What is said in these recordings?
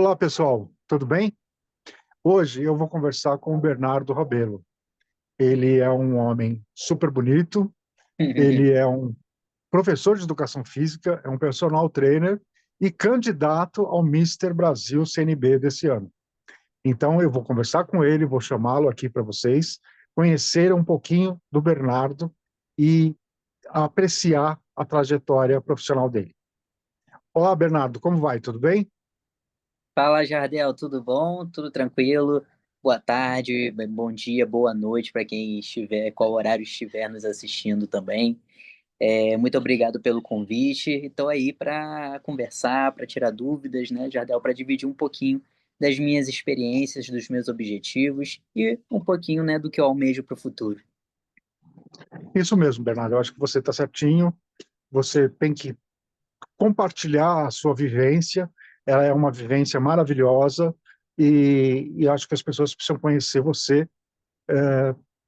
Olá, pessoal, tudo bem? Hoje eu vou conversar com o Bernardo Rabelo. Ele é um homem super bonito, ele é um professor de educação física, é um personal trainer e candidato ao Mister Brasil CNB desse ano. Então eu vou conversar com ele, vou chamá-lo aqui para vocês, conhecer um pouquinho do Bernardo e apreciar a trajetória profissional dele. Olá, Bernardo, como vai? Tudo bem? Fala, Jardel, tudo bom? Tudo tranquilo? Boa tarde, bom dia, boa noite para quem estiver, qual horário estiver nos assistindo também. Muito obrigado pelo convite. Estou aí para conversar, para tirar dúvidas, né, Jardel, para dividir um pouquinho das minhas experiências, dos meus objetivos e um pouquinho, né, do que eu almejo para o futuro. Isso mesmo, Bernardo, eu acho que você está certinho. Você tem que compartilhar a sua vivência. Ela é uma vivência maravilhosa e acho que as pessoas precisam conhecer você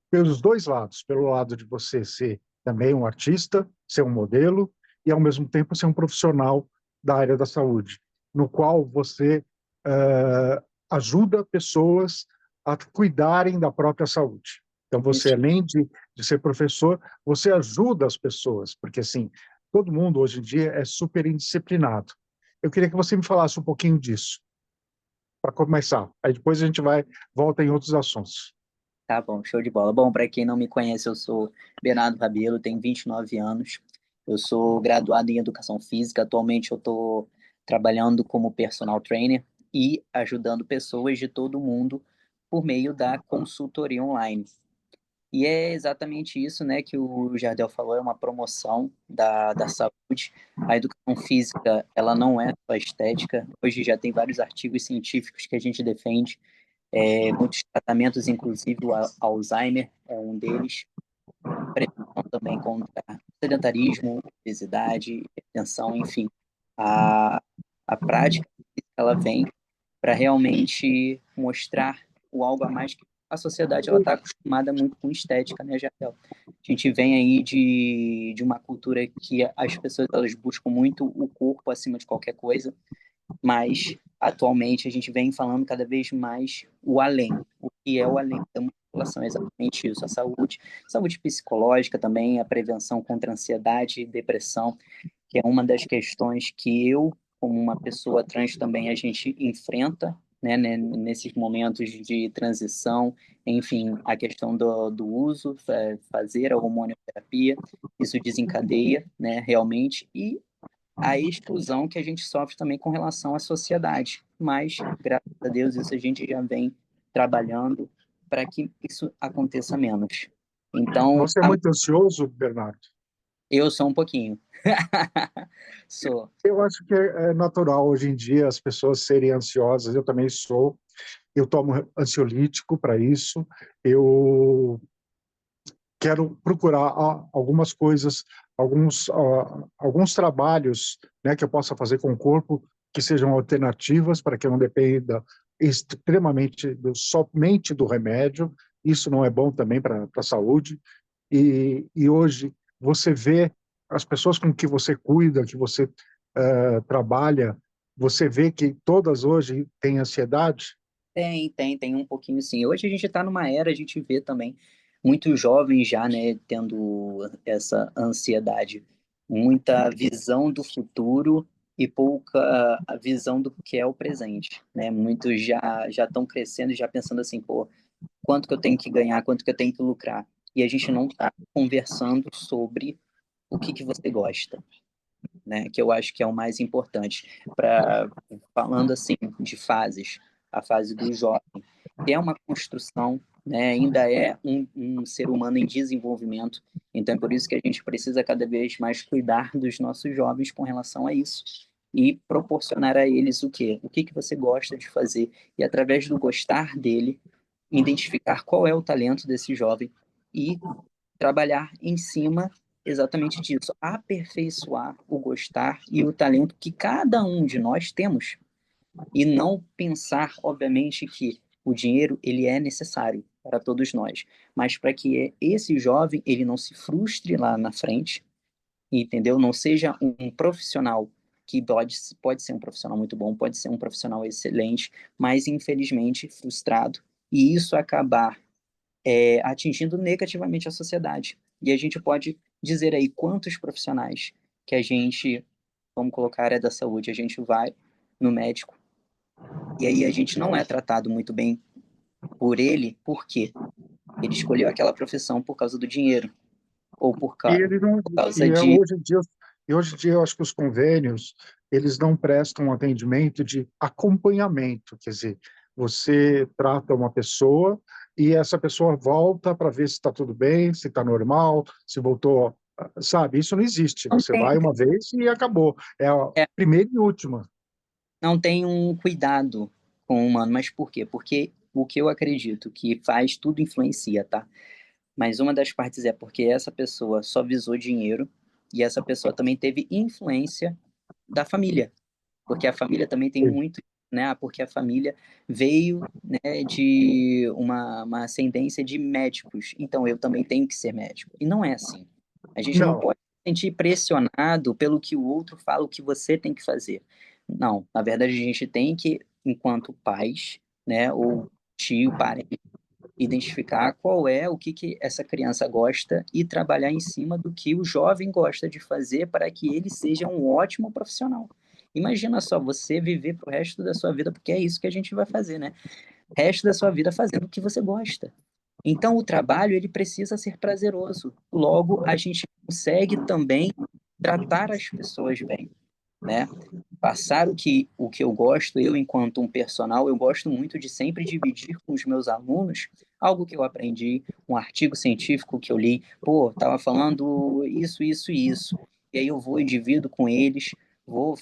pelos dois lados, pelo lado de você ser também um artista, ser um modelo e ao mesmo tempo ser um profissional da área da saúde, no qual você ajuda pessoas a cuidarem da própria saúde. Então você, Isso. além de ser professor, você ajuda as pessoas, porque assim, todo mundo hoje em dia é super indisciplinado. Eu queria que você me falasse um pouquinho disso, para começar. Aí depois a gente volta em outros assuntos. Tá bom, show de bola. Bom, para quem não me conhece, eu sou Bernardo Rabelo, tenho 29 anos. Eu sou graduado em Educação Física. Atualmente eu estou trabalhando como personal trainer e ajudando pessoas de todo o mundo por meio da consultoria online. E é exatamente isso, né, que o Jardel falou, é uma promoção da saúde. A educação física, ela não é só estética. Hoje já tem vários artigos científicos que a gente defende, muitos tratamentos, inclusive o Alzheimer é um deles, prevenção também contra sedentarismo, obesidade, hipertensão, enfim. A, a prática, ela vem para realmente mostrar o algo a mais que a sociedade ela está acostumada muito com estética, né, Jael? A gente vem aí de uma cultura que as pessoas elas buscam muito o corpo acima de qualquer coisa, mas atualmente a gente vem falando cada vez mais o além. O que é o além da musculação? É exatamente isso, a saúde, saúde psicológica também, a prevenção contra ansiedade e depressão, que é uma das questões que eu, como uma pessoa trans também, a gente enfrenta, né, nesses momentos de transição, enfim, a questão do uso, fazer a hormonioterapia, isso desencadeia, né, realmente, e a exclusão que a gente sofre também com relação à sociedade. Mas, graças a Deus, isso a gente já vem trabalhando para que isso aconteça menos. Então, Você é muito ansioso, Bernardo? eu sou um pouquinho. Sou. Eu acho que é natural hoje em dia as pessoas serem ansiosas. Eu também sou. Eu tomo ansiolítico para isso. Eu quero procurar algumas coisas, alguns trabalhos, né, que eu possa fazer com o corpo que sejam alternativas para que eu não dependa extremamente somente do remédio. Isso não é bom também para a saúde. E hoje você vê as pessoas com que você cuida, que você trabalha, você vê que todas hoje têm ansiedade. Tem um pouquinho sim. Hoje a gente está numa era, a gente vê também muitos jovens já, né, tendo essa ansiedade, muita visão do futuro e pouca a visão do que é o presente, né? Muitos já estão crescendo, já pensando assim, pô, quanto que eu tenho que ganhar, quanto que eu tenho que lucrar. E a gente não está conversando sobre o que você gosta, né? Que eu acho que é o mais importante. Falando assim de fases, a fase do jovem, que é uma construção, né? Ainda é um ser humano em desenvolvimento. Então é por isso que a gente precisa cada vez mais cuidar dos nossos jovens com relação a isso e proporcionar a eles o quê? O que você gosta de fazer e através do gostar dele identificar qual é o talento desse jovem e trabalhar em cima exatamente disso, aperfeiçoar o gostar e o talento que cada um de nós temos e não pensar, obviamente, que o dinheiro ele é necessário para todos nós, mas para que esse jovem ele não se frustre lá na frente, entendeu? Não seja um profissional que pode ser um profissional muito bom, pode ser um profissional excelente, mas infelizmente frustrado, e isso acabar atingindo negativamente a sociedade. E a gente pode dizer aí quantos profissionais que a gente, vamos colocar a área da saúde, a gente vai no médico, e aí a gente não é tratado muito bem por ele, por quê? Ele escolheu aquela profissão por causa do dinheiro, ou E ele não, por causa e é de. hoje em dia eu acho que os convênios, eles não prestam um atendimento de acompanhamento, quer dizer, você trata uma pessoa e essa pessoa volta para ver se está tudo bem, se está normal, se voltou, sabe? Isso não existe. Não Você tem, vai uma vez e acabou. É a é, primeira e última. não tem um cuidado com o humano, mas por quê? Porque o que eu acredito que faz tudo influencia, tá? Mas uma das partes é porque essa pessoa só visou dinheiro e essa pessoa também teve influência da família, porque a família também tem Sim. muito, né? Porque a família veio, né, de uma ascendência de médicos, então eu também tenho que ser médico. E não é assim. A gente não Não, pode se sentir pressionado pelo que o outro fala, o que você tem que fazer. Não, na verdade a gente tem que, enquanto pais, né, ou tio, parente, identificar qual é o que essa criança gosta e trabalhar em cima do que o jovem gosta de fazer para que ele seja um ótimo profissional. Imagina só você viver pro resto da sua vida, porque é isso que a gente vai fazer, né? Resto da sua vida fazendo o que você gosta. Então o trabalho ele precisa ser prazeroso. Logo a gente consegue também tratar as pessoas bem, né? Passar o que eu gosto, eu enquanto um personal, eu gosto muito de sempre dividir com os meus alunos algo que eu aprendi, um artigo científico que eu li, pô, estava falando isso, isso e isso. E aí eu vou e divido com eles,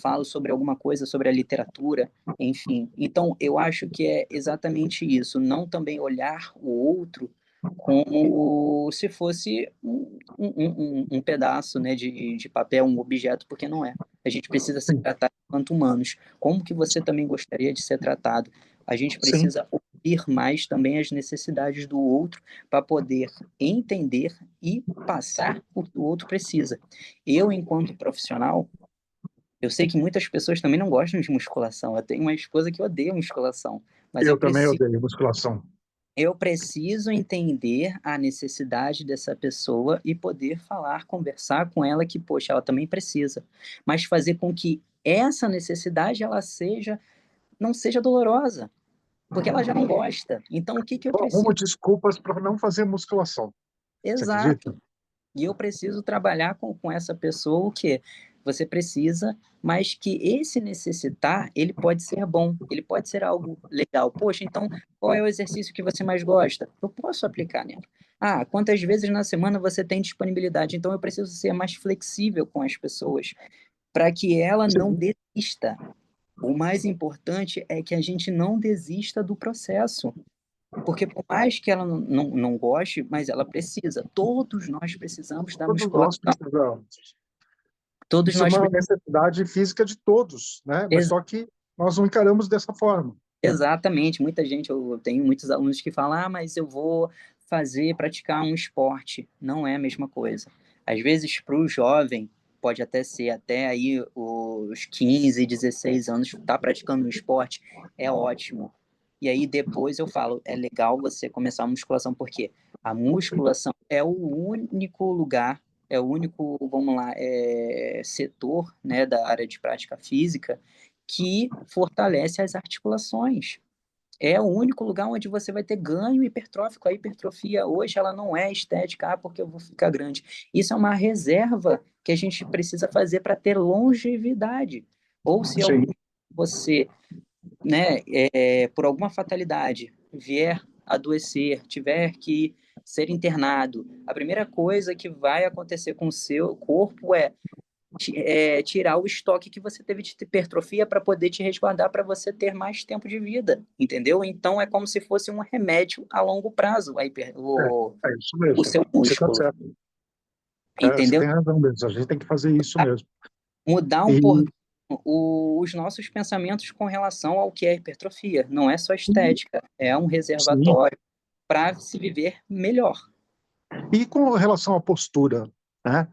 falo sobre alguma coisa sobre a literatura, enfim. Então, eu acho que é exatamente isso, não também olhar o outro como se fosse um pedaço, né, de papel, um objeto, porque não é. A gente precisa se sim, tratar enquanto humanos. Como que você também gostaria de ser tratado? A gente sim. precisa ouvir mais também as necessidades do outro para poder entender e passar o que o outro precisa. Eu, enquanto profissional, eu sei que muitas pessoas também não gostam de musculação. Eu tenho uma esposa que odeia musculação, mas Eu também odeio musculação. eu preciso entender a necessidade dessa pessoa e poder falar, conversar com ela que, poxa, ela também precisa, mas fazer com que essa necessidade ela seja não seja dolorosa, porque ela já não gosta. Então o que que eu Eu arrumo preciso? desculpas para não fazer musculação. Você acredita? Exato. E eu preciso trabalhar com essa pessoa o quê? Você precisa, mas que esse necessitar, ele pode ser bom, ele pode ser algo legal. Poxa, então qual é o exercício que você mais gosta? Eu posso aplicar nela. Ah, quantas vezes na semana você tem disponibilidade? Então eu preciso ser mais flexível com as pessoas, para que ela não Sim. desista. O mais importante é que a gente não desista do processo. Porque por mais que ela não goste, mas ela precisa. Todos nós precisamos da Todos nós musculação. precisamos. Todos Isso é nós uma necessidade física de todos, né? Mas ex só que nós não encaramos dessa forma. exatamente. Muita gente, eu tenho muitos alunos que falam: "Ah, mas eu vou praticar um esporte". Não é a mesma coisa. Às vezes, para o jovem, pode até ser até aí os 15, 16 anos, tá praticando um esporte, é ótimo. E aí depois eu falo: "É legal você começar a musculação", porque a musculação é o único lugar, é o único, vamos lá, setor, né, da área de prática física que fortalece as articulações. É o único lugar onde você vai ter ganho hipertrófico. A hipertrofia hoje ela não é estética, porque eu vou ficar grande. Isso é uma reserva que a gente precisa fazer para ter longevidade. Ou se Sim. você, né, por alguma fatalidade, vier adoecer, tiver que ser internado, a primeira coisa que vai acontecer com o seu corpo é tirar o estoque que você teve de hipertrofia para poder te resguardar para você ter mais tempo de vida, entendeu? Então é como se fosse um remédio a longo prazo, É isso o mesmo. seu Você está músculo, certo. É, você entendeu? tem razão mesmo. A gente tem que fazer isso mesmo. Mudar um pouco E os nossos pensamentos com relação ao que é hipertrofia. Não é só estética, é um sim. reservatório para se viver melhor. E com relação à postura, né?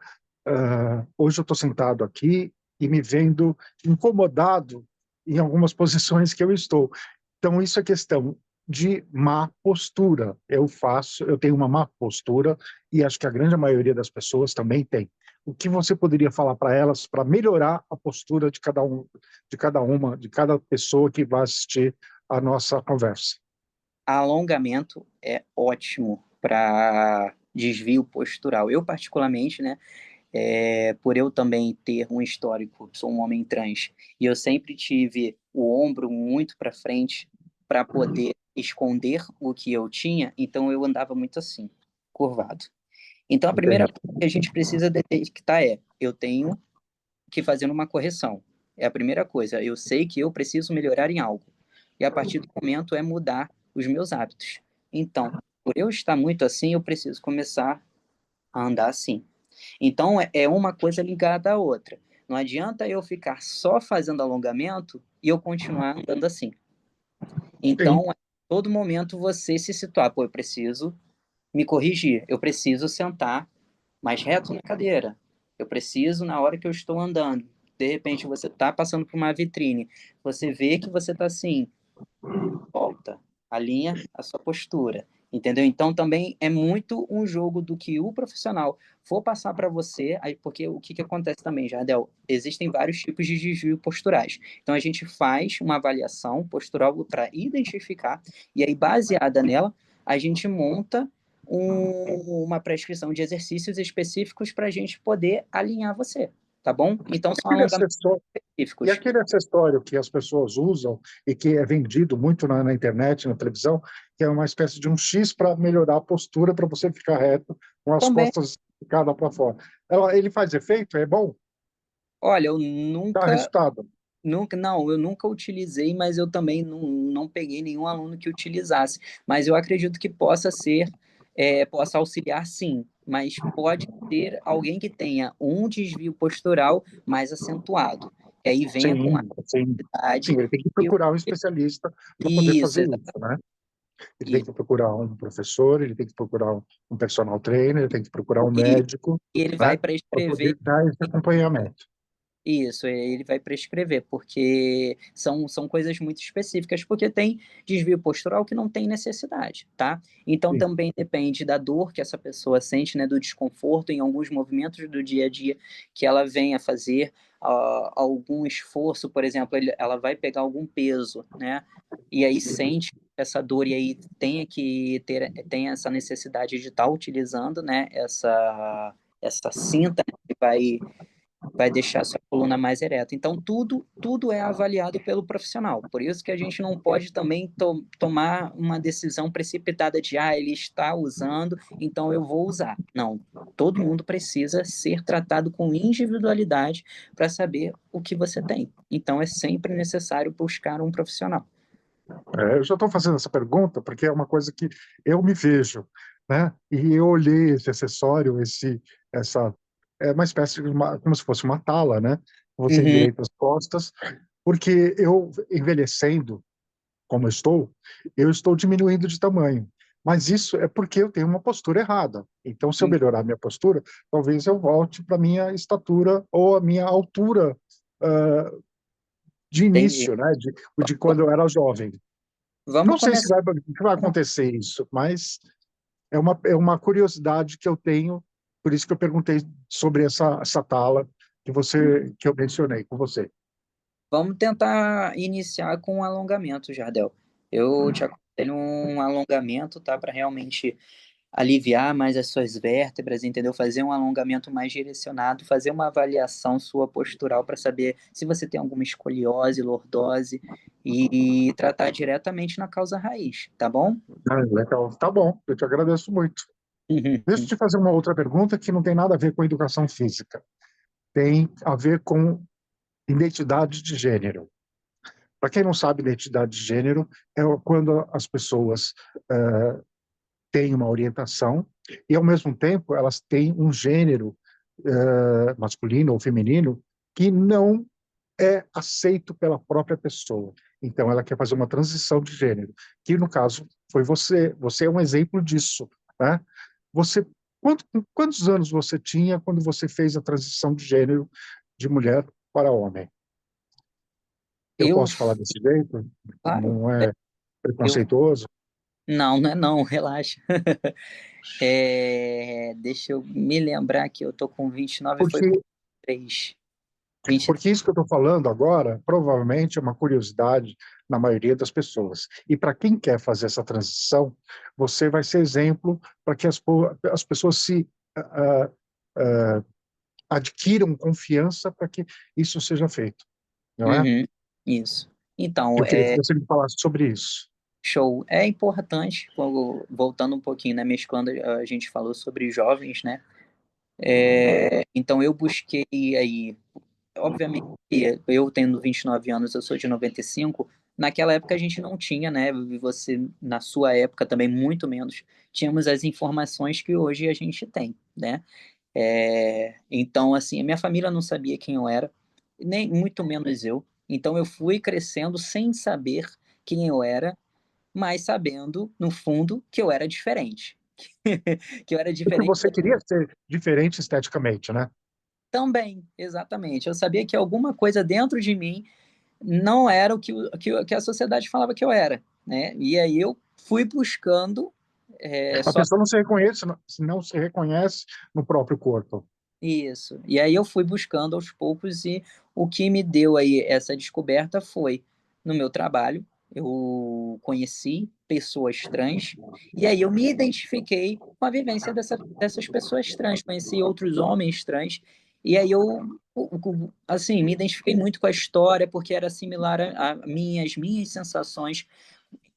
Hoje eu estou sentado aqui e me vendo incomodado em algumas posições que eu estou. Então, isso é questão de má postura. Eu tenho uma má postura e acho que a grande maioria das pessoas também tem. O que você poderia falar para elas para melhorar a postura de cada pessoa que vai assistir a nossa conversa? Alongamento é ótimo para desvio postural. Eu, particularmente, né, por eu também ter um histórico, sou um homem trans, e eu sempre tive o ombro muito para frente para poder esconder o que eu tinha, então eu andava muito assim, curvado. Então a primeira Entende? coisa que a gente precisa detectar é: eu tenho que fazer uma correção. É a primeira coisa. Eu sei que eu preciso melhorar em algo. E a partir do momento é mudar os meus hábitos. Então, por eu estar muito assim, eu preciso começar a andar assim. Então, é uma coisa ligada à outra. Não adianta eu ficar só fazendo alongamento e eu continuar andando assim. Sim, Então, a todo momento você se situar, pô, eu preciso me corrigir, eu preciso sentar mais reto na cadeira, eu preciso na hora que eu estou andando. De repente você está passando por uma vitrine, você vê que você está assim, volta, alinha a sua postura, entendeu? Então também é muito um jogo do que o profissional for passar para você, aí, porque o que acontece também, Jardel? Existem vários tipos de desvio posturais. Então a gente faz uma avaliação postural para identificar, e aí baseada nela, a gente monta uma prescrição de exercícios específicos para a gente poder alinhar você, tá bom? Então são aquele alongamentos acessório, e específicos. aquele acessório que as pessoas usam e que é vendido muito na internet, na televisão, que é uma espécie de um X para melhorar a postura, para você ficar reto, com as Também, costas ficadas para fora. Ele faz efeito? É bom? olha, eu Dá nunca resultado? Nunca, não, eu nunca utilizei, mas eu também não peguei nenhum aluno que utilizasse. Mas eu acredito que possa ser, possa auxiliar sim, mas pode ter alguém que tenha um desvio postural mais acentuado. E aí venha com a Sim, sim. idade Sim, ele tem que e procurar um especialista para poder isso, fazer isso, né? Ele tem exatamente. que procurar um professor, ele tem que procurar um personal trainer, ele tem que procurar um E médico, ele vai né? Para prescrever. poder dar esse acompanhamento. Isso, ele vai prescrever, porque são coisas muito específicas, porque tem desvio postural que não tem necessidade, tá? Então Sim. também depende da dor que essa pessoa sente, né, do desconforto em alguns movimentos do dia a dia que ela venha fazer, algum esforço, por exemplo, ela vai pegar algum peso, né? E aí sente essa dor e aí tem essa necessidade de estar utilizando, né, essa cinta, né, que vai deixar a sua coluna mais ereta. Então, tudo é avaliado pelo profissional. Por isso que a gente não pode também tomar uma decisão precipitada de, ele está usando, então eu vou usar. Não. Todo mundo precisa ser tratado com individualidade para saber o que você tem. Então, é sempre necessário buscar um profissional. Eu já estou fazendo essa pergunta porque é uma coisa que eu me vejo, né? E eu olhei esse acessório, essa é uma espécie de como se fosse uma tala, né? Você Uhum, endireita as costas, porque eu envelhecendo, como eu estou diminuindo de tamanho. Mas isso é porque eu tenho uma postura errada. Então, se eu melhorar a minha postura, talvez eu volte para a minha estatura ou a minha altura de entendi. início, né? De quando eu era jovem. Vamos Não sei se começar. vai acontecer isso, mas é uma curiosidade que eu tenho, por isso que eu perguntei sobre essa tala que eu mencionei com você. Vamos tentar iniciar com um alongamento, Jardel. Eu te aconselho um alongamento, tá? Para realmente aliviar mais as suas vértebras, entendeu? Fazer um alongamento mais direcionado, fazer uma avaliação sua postural para saber se você tem alguma escoliose, lordose e tratar diretamente na causa raiz, tá bom? Legal. Tá bom, eu te agradeço muito. Deixa eu te fazer uma outra pergunta que não tem nada a ver com educação física. Tem a ver com identidade de gênero. Para quem não sabe, identidade de gênero é quando as pessoas têm uma orientação e, ao mesmo tempo, elas têm um gênero masculino ou feminino que não é aceito pela própria pessoa. Então, ela quer fazer uma transição de gênero, que, no caso, foi você. Você é um exemplo disso, né? Você, quantos anos você tinha quando você fez a transição de gênero de mulher para homem. Eu Eu, posso falar desse jeito? claro, Não é eu, preconceituoso? não, não é não, relaxa. Deixa eu me lembrar que eu tô com 29, foi Porque, por 3. 20, porque isso que eu estou falando agora, provavelmente é uma curiosidade na maioria das pessoas. E para quem quer fazer essa transição, você vai ser exemplo para que as pessoas se ah, ah, adquiram confiança para que isso seja feito, não é? uhum, isso. Então, Eu queria que você me falasse sobre isso. show. É importante, voltando um pouquinho, né, mesclando, a gente falou sobre jovens, né? Então eu busquei aí, obviamente, eu tendo 29 anos, eu sou de 95. Naquela época a gente não tinha, né? Você, na sua época também, muito menos, tínhamos as informações que hoje a gente tem, né? Então, assim, a minha família não sabia quem eu era, nem muito menos eu. Então eu fui crescendo sem saber quem eu era, mas sabendo, no fundo, que eu era diferente. Que eu era Porque diferente você queria ser diferente esteticamente, né? também, exatamente. Eu sabia que alguma coisa dentro de mim não era que a sociedade falava que eu era, né? E aí eu fui buscando A só pessoa não se reconhece, não se reconhece no próprio corpo. isso. E aí eu fui buscando aos poucos e o que me deu aí essa descoberta foi no meu trabalho. Eu conheci pessoas trans e aí eu me identifiquei com a vivência dessas pessoas trans. Conheci outros homens trans e aí assim, me identifiquei muito com a história porque era similar a minhas sensações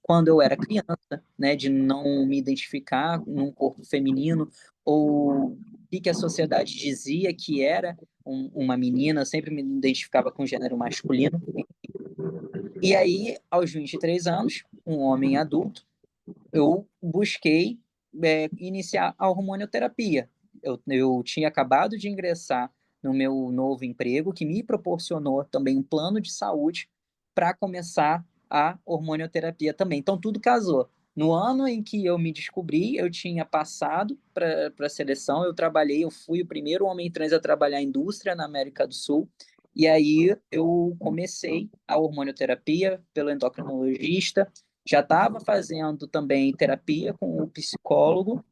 quando eu era criança, né, de não me identificar num corpo feminino, ou o que a sociedade dizia que era uma menina, eu sempre me identificava com o gênero masculino. E aí, aos 23 anos, um homem adulto, eu busquei iniciar a hormonioterapia. Eu tinha acabado de ingressar no meu novo emprego, que me proporcionou também um plano de saúde para começar a hormonioterapia também. Então, tudo casou. No ano em que eu me descobri, eu tinha passado para a seleção, eu fui o primeiro homem trans a trabalhar em indústria na América do Sul, e aí eu comecei a hormonioterapia pelo endocrinologista, já estava fazendo também terapia com o psicólogo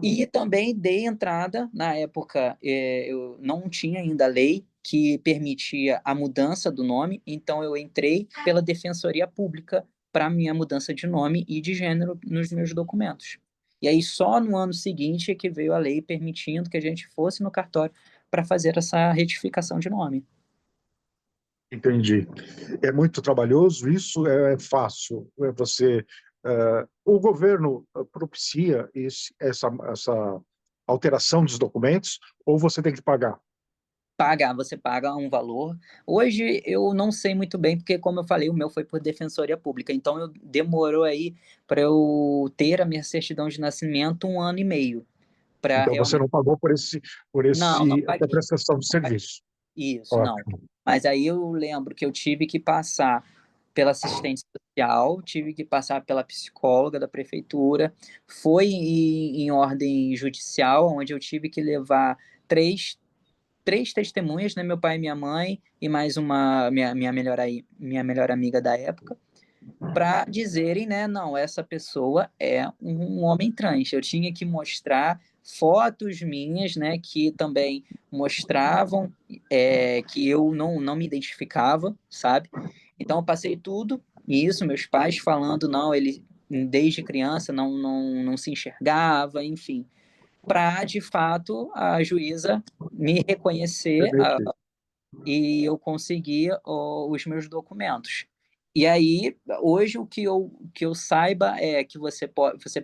e também dei entrada, na época eu não tinha ainda lei que permitia a mudança do nome, então eu entrei pela Defensoria Pública para minha mudança de nome e de gênero nos meus documentos. E aí só no ano seguinte é que veio a lei permitindo que a gente fosse no cartório para fazer essa retificação de nome. Entendi. É muito trabalhoso isso? É fácil? O governo propicia essa alteração dos documentos ou você tem que pagar? Você paga um valor. Hoje eu não sei muito bem, porque como eu falei, o meu foi por defensoria pública, então demorou aí para eu ter a minha certidão de nascimento 1 ano e meio, para Então você realmente. não pagou por Não essa paguei. prestação de serviço. Isso, não. Ótimo. Mas aí eu lembro que eu tive que passar pela assistente social, tive que passar pela psicóloga da prefeitura, foi em ordem judicial, onde eu tive que levar três testemunhas, né? Meu pai e minha mãe, e mais minha melhor amiga da época, para dizerem, né? Não, essa pessoa é um homem trans. Eu tinha que mostrar fotos minhas, né? Que também mostravam que eu não me identificava, sabe? Então eu passei tudo isso, meus pais falando, não, ele desde criança não se enxergava, enfim, para de fato a juíza me reconhecer Permite. e eu conseguir os meus documentos. E aí, hoje que eu saiba é que você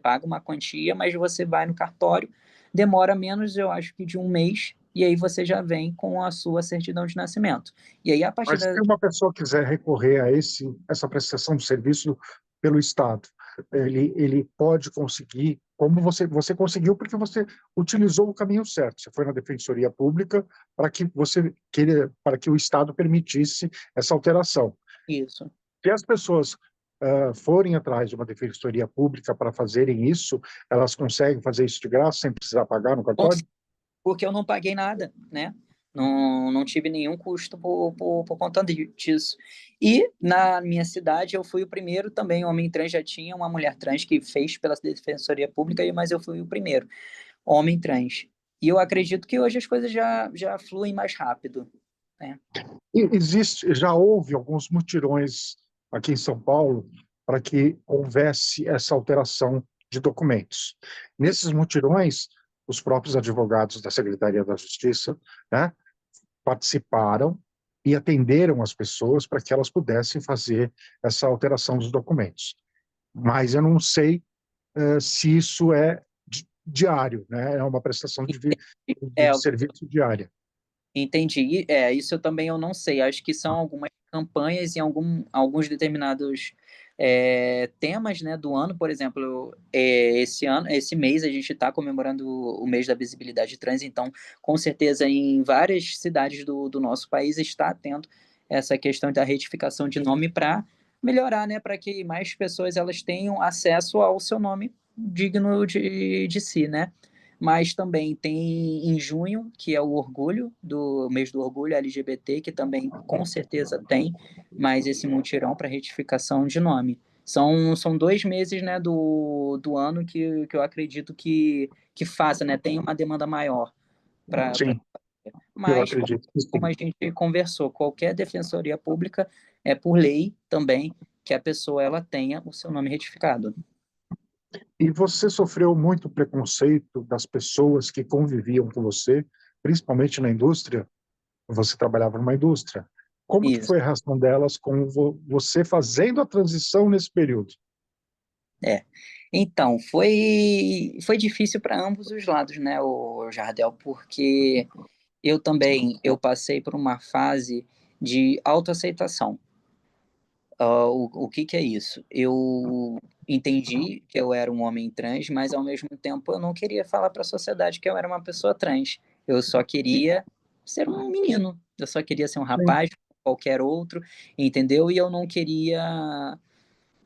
paga uma quantia, mas você vai no cartório, demora menos, eu acho que de 1 mês, e aí você já vem com a sua certidão de nascimento. E aí, a partir Mas da. se uma pessoa quiser recorrer a essa prestação de serviço pelo Estado, ele pode conseguir, como você conseguiu, porque você utilizou o caminho certo. Você foi na Defensoria Pública para que o Estado permitisse essa alteração. Isso. Se as pessoas forem atrás de uma Defensoria Pública para fazerem isso, elas conseguem fazer isso de graça, sem precisar pagar no cartório? Porque eu não paguei nada, né? Não tive nenhum custo por conta disso. E na minha cidade eu fui o primeiro também, homem trans, já tinha uma mulher trans que fez pela Defensoria Pública, mas eu fui o primeiro homem trans. E eu acredito que hoje as coisas já fluem mais rápido, né? Já houve alguns mutirões aqui em São Paulo para que houvesse essa alteração de documentos. Nesses mutirões, os próprios advogados da Secretaria da Justiça, né, participaram e atenderam as pessoas para que elas pudessem fazer essa alteração dos documentos. Mas eu não sei se isso é diário, né? É uma prestação É, de serviço diária. entendi. Isso eu também eu não sei. Acho que são algumas campanhas em alguns determinados temas, né, do ano. Por exemplo, esse mês a gente está comemorando o mês da visibilidade trans, então, com certeza, em várias cidades do nosso país está tendo essa questão da retificação de nome para melhorar, né, para que mais pessoas elas tenham acesso ao seu nome digno de si, né? Mas também tem em junho, que é o orgulho, do mês do orgulho LGBT, que também com certeza tem mais esse mutirão para retificação de nome. São 2 meses, né, do ano que eu acredito que faça, né, tem uma demanda maior para. Sim, eu Mas, acredito que como sim. a gente conversou, qualquer defensoria pública é por lei também que a pessoa ela tenha o seu nome retificado. E você sofreu muito preconceito das pessoas que conviviam com você, principalmente na indústria? Você trabalhava numa indústria. Como que Isso. foi a reação delas com você fazendo a transição nesse período? É. Então, foi difícil para ambos os lados, né, o Jardel, porque eu passei por uma fase de autoaceitação. O que que é isso? Eu entendi que eu era um homem trans, mas ao mesmo tempo eu não queria falar para a sociedade que eu era uma pessoa trans. Eu só queria ser um menino. Eu só queria ser um Sim, rapaz, como qualquer outro, entendeu? E eu não queria,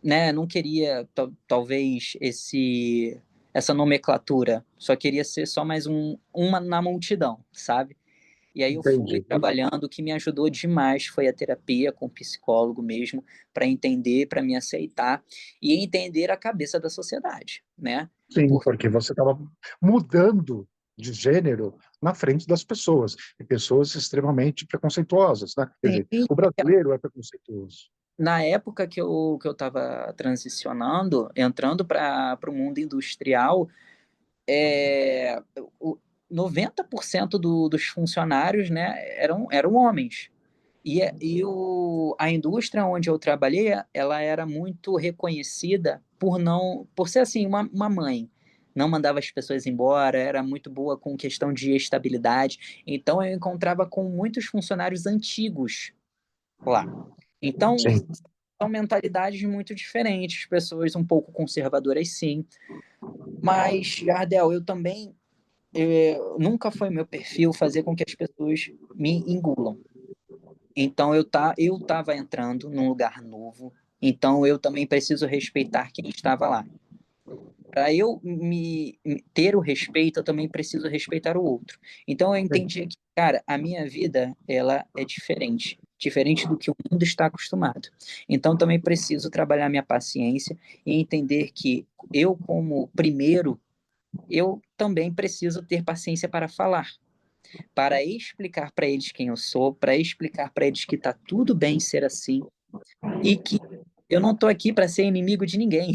né, não queria talvez essa nomenclatura. Só queria ser só mais uma na multidão, sabe? E aí eu fui entendi. trabalhando, o que me ajudou demais foi a terapia com o psicólogo mesmo, para entender, para me aceitar e entender a cabeça da sociedade, né? Sim, Porque porque você estava mudando de gênero na frente das pessoas, e pessoas extremamente preconceituosas, né? Quer dizer, o brasileiro é preconceituoso. na época que eu estava transicionando, entrando para o mundo industrial, é, o 90% dos funcionários, né, eram homens. A indústria onde eu trabalhei, ela era muito reconhecida por ser assim, uma mãe. Não mandava as pessoas embora, era muito boa com questão de estabilidade. Então eu encontrava com muitos funcionários antigos lá. Então Sim, são mentalidades muito diferentes, pessoas um pouco conservadoras, sim. Mas, Jardel, eu também nunca foi meu perfil fazer com que as pessoas me engulam. Então eu estava entrando num lugar novo, então eu também preciso respeitar quem estava lá. Para eu ter o respeito, eu também preciso respeitar o outro. Então eu sim, entendi que, cara, a minha vida ela é diferente, diferente do que o mundo está acostumado. Então também preciso trabalhar minha paciência e entender que eu como primeiro, eu também preciso ter paciência para falar, para explicar para eles quem eu sou, para explicar para eles que está tudo bem ser assim e que eu não estou aqui para ser inimigo de ninguém.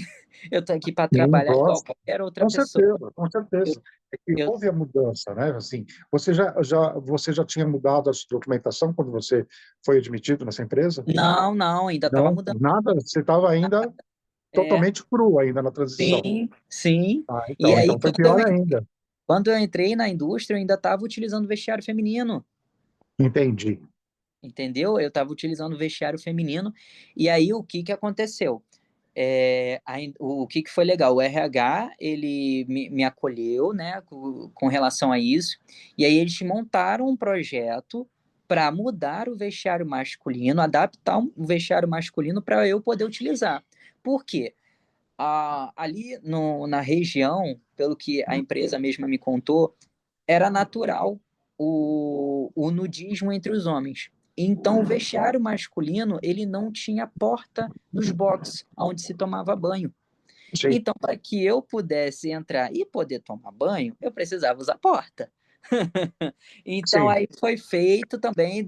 Eu estou aqui para sim, trabalhar igual lógico. qualquer outra Com pessoa. certeza, com Eu, certeza. É que eu, houve a mudança, né? Assim, você já tinha mudado a sua documentação quando você foi admitido nessa empresa? não, não, ainda estava Não, mudando. nada. Você estava ainda É, totalmente cru ainda na transição. sim, sim. Ah, E aí, então foi pior ainda. quando eu entrei na indústria, eu ainda estava utilizando vestiário feminino. Entendi. Entendeu? Eu estava utilizando o vestiário feminino. E aí, o que que aconteceu? O que foi legal? O RH ele me acolheu, né, com relação a isso, e aí eles montaram um projeto para mudar o vestiário masculino, adaptar o vestiário masculino para eu poder utilizar. Por quê? Ali na região, pelo que a empresa mesma me contou, era natural o nudismo entre os homens. Então, o vestiário masculino, ele não tinha porta nos boxes, onde se tomava banho. Sim, Então, para que eu pudesse entrar e poder tomar banho, eu precisava usar porta. Então, sim, aí foi feito também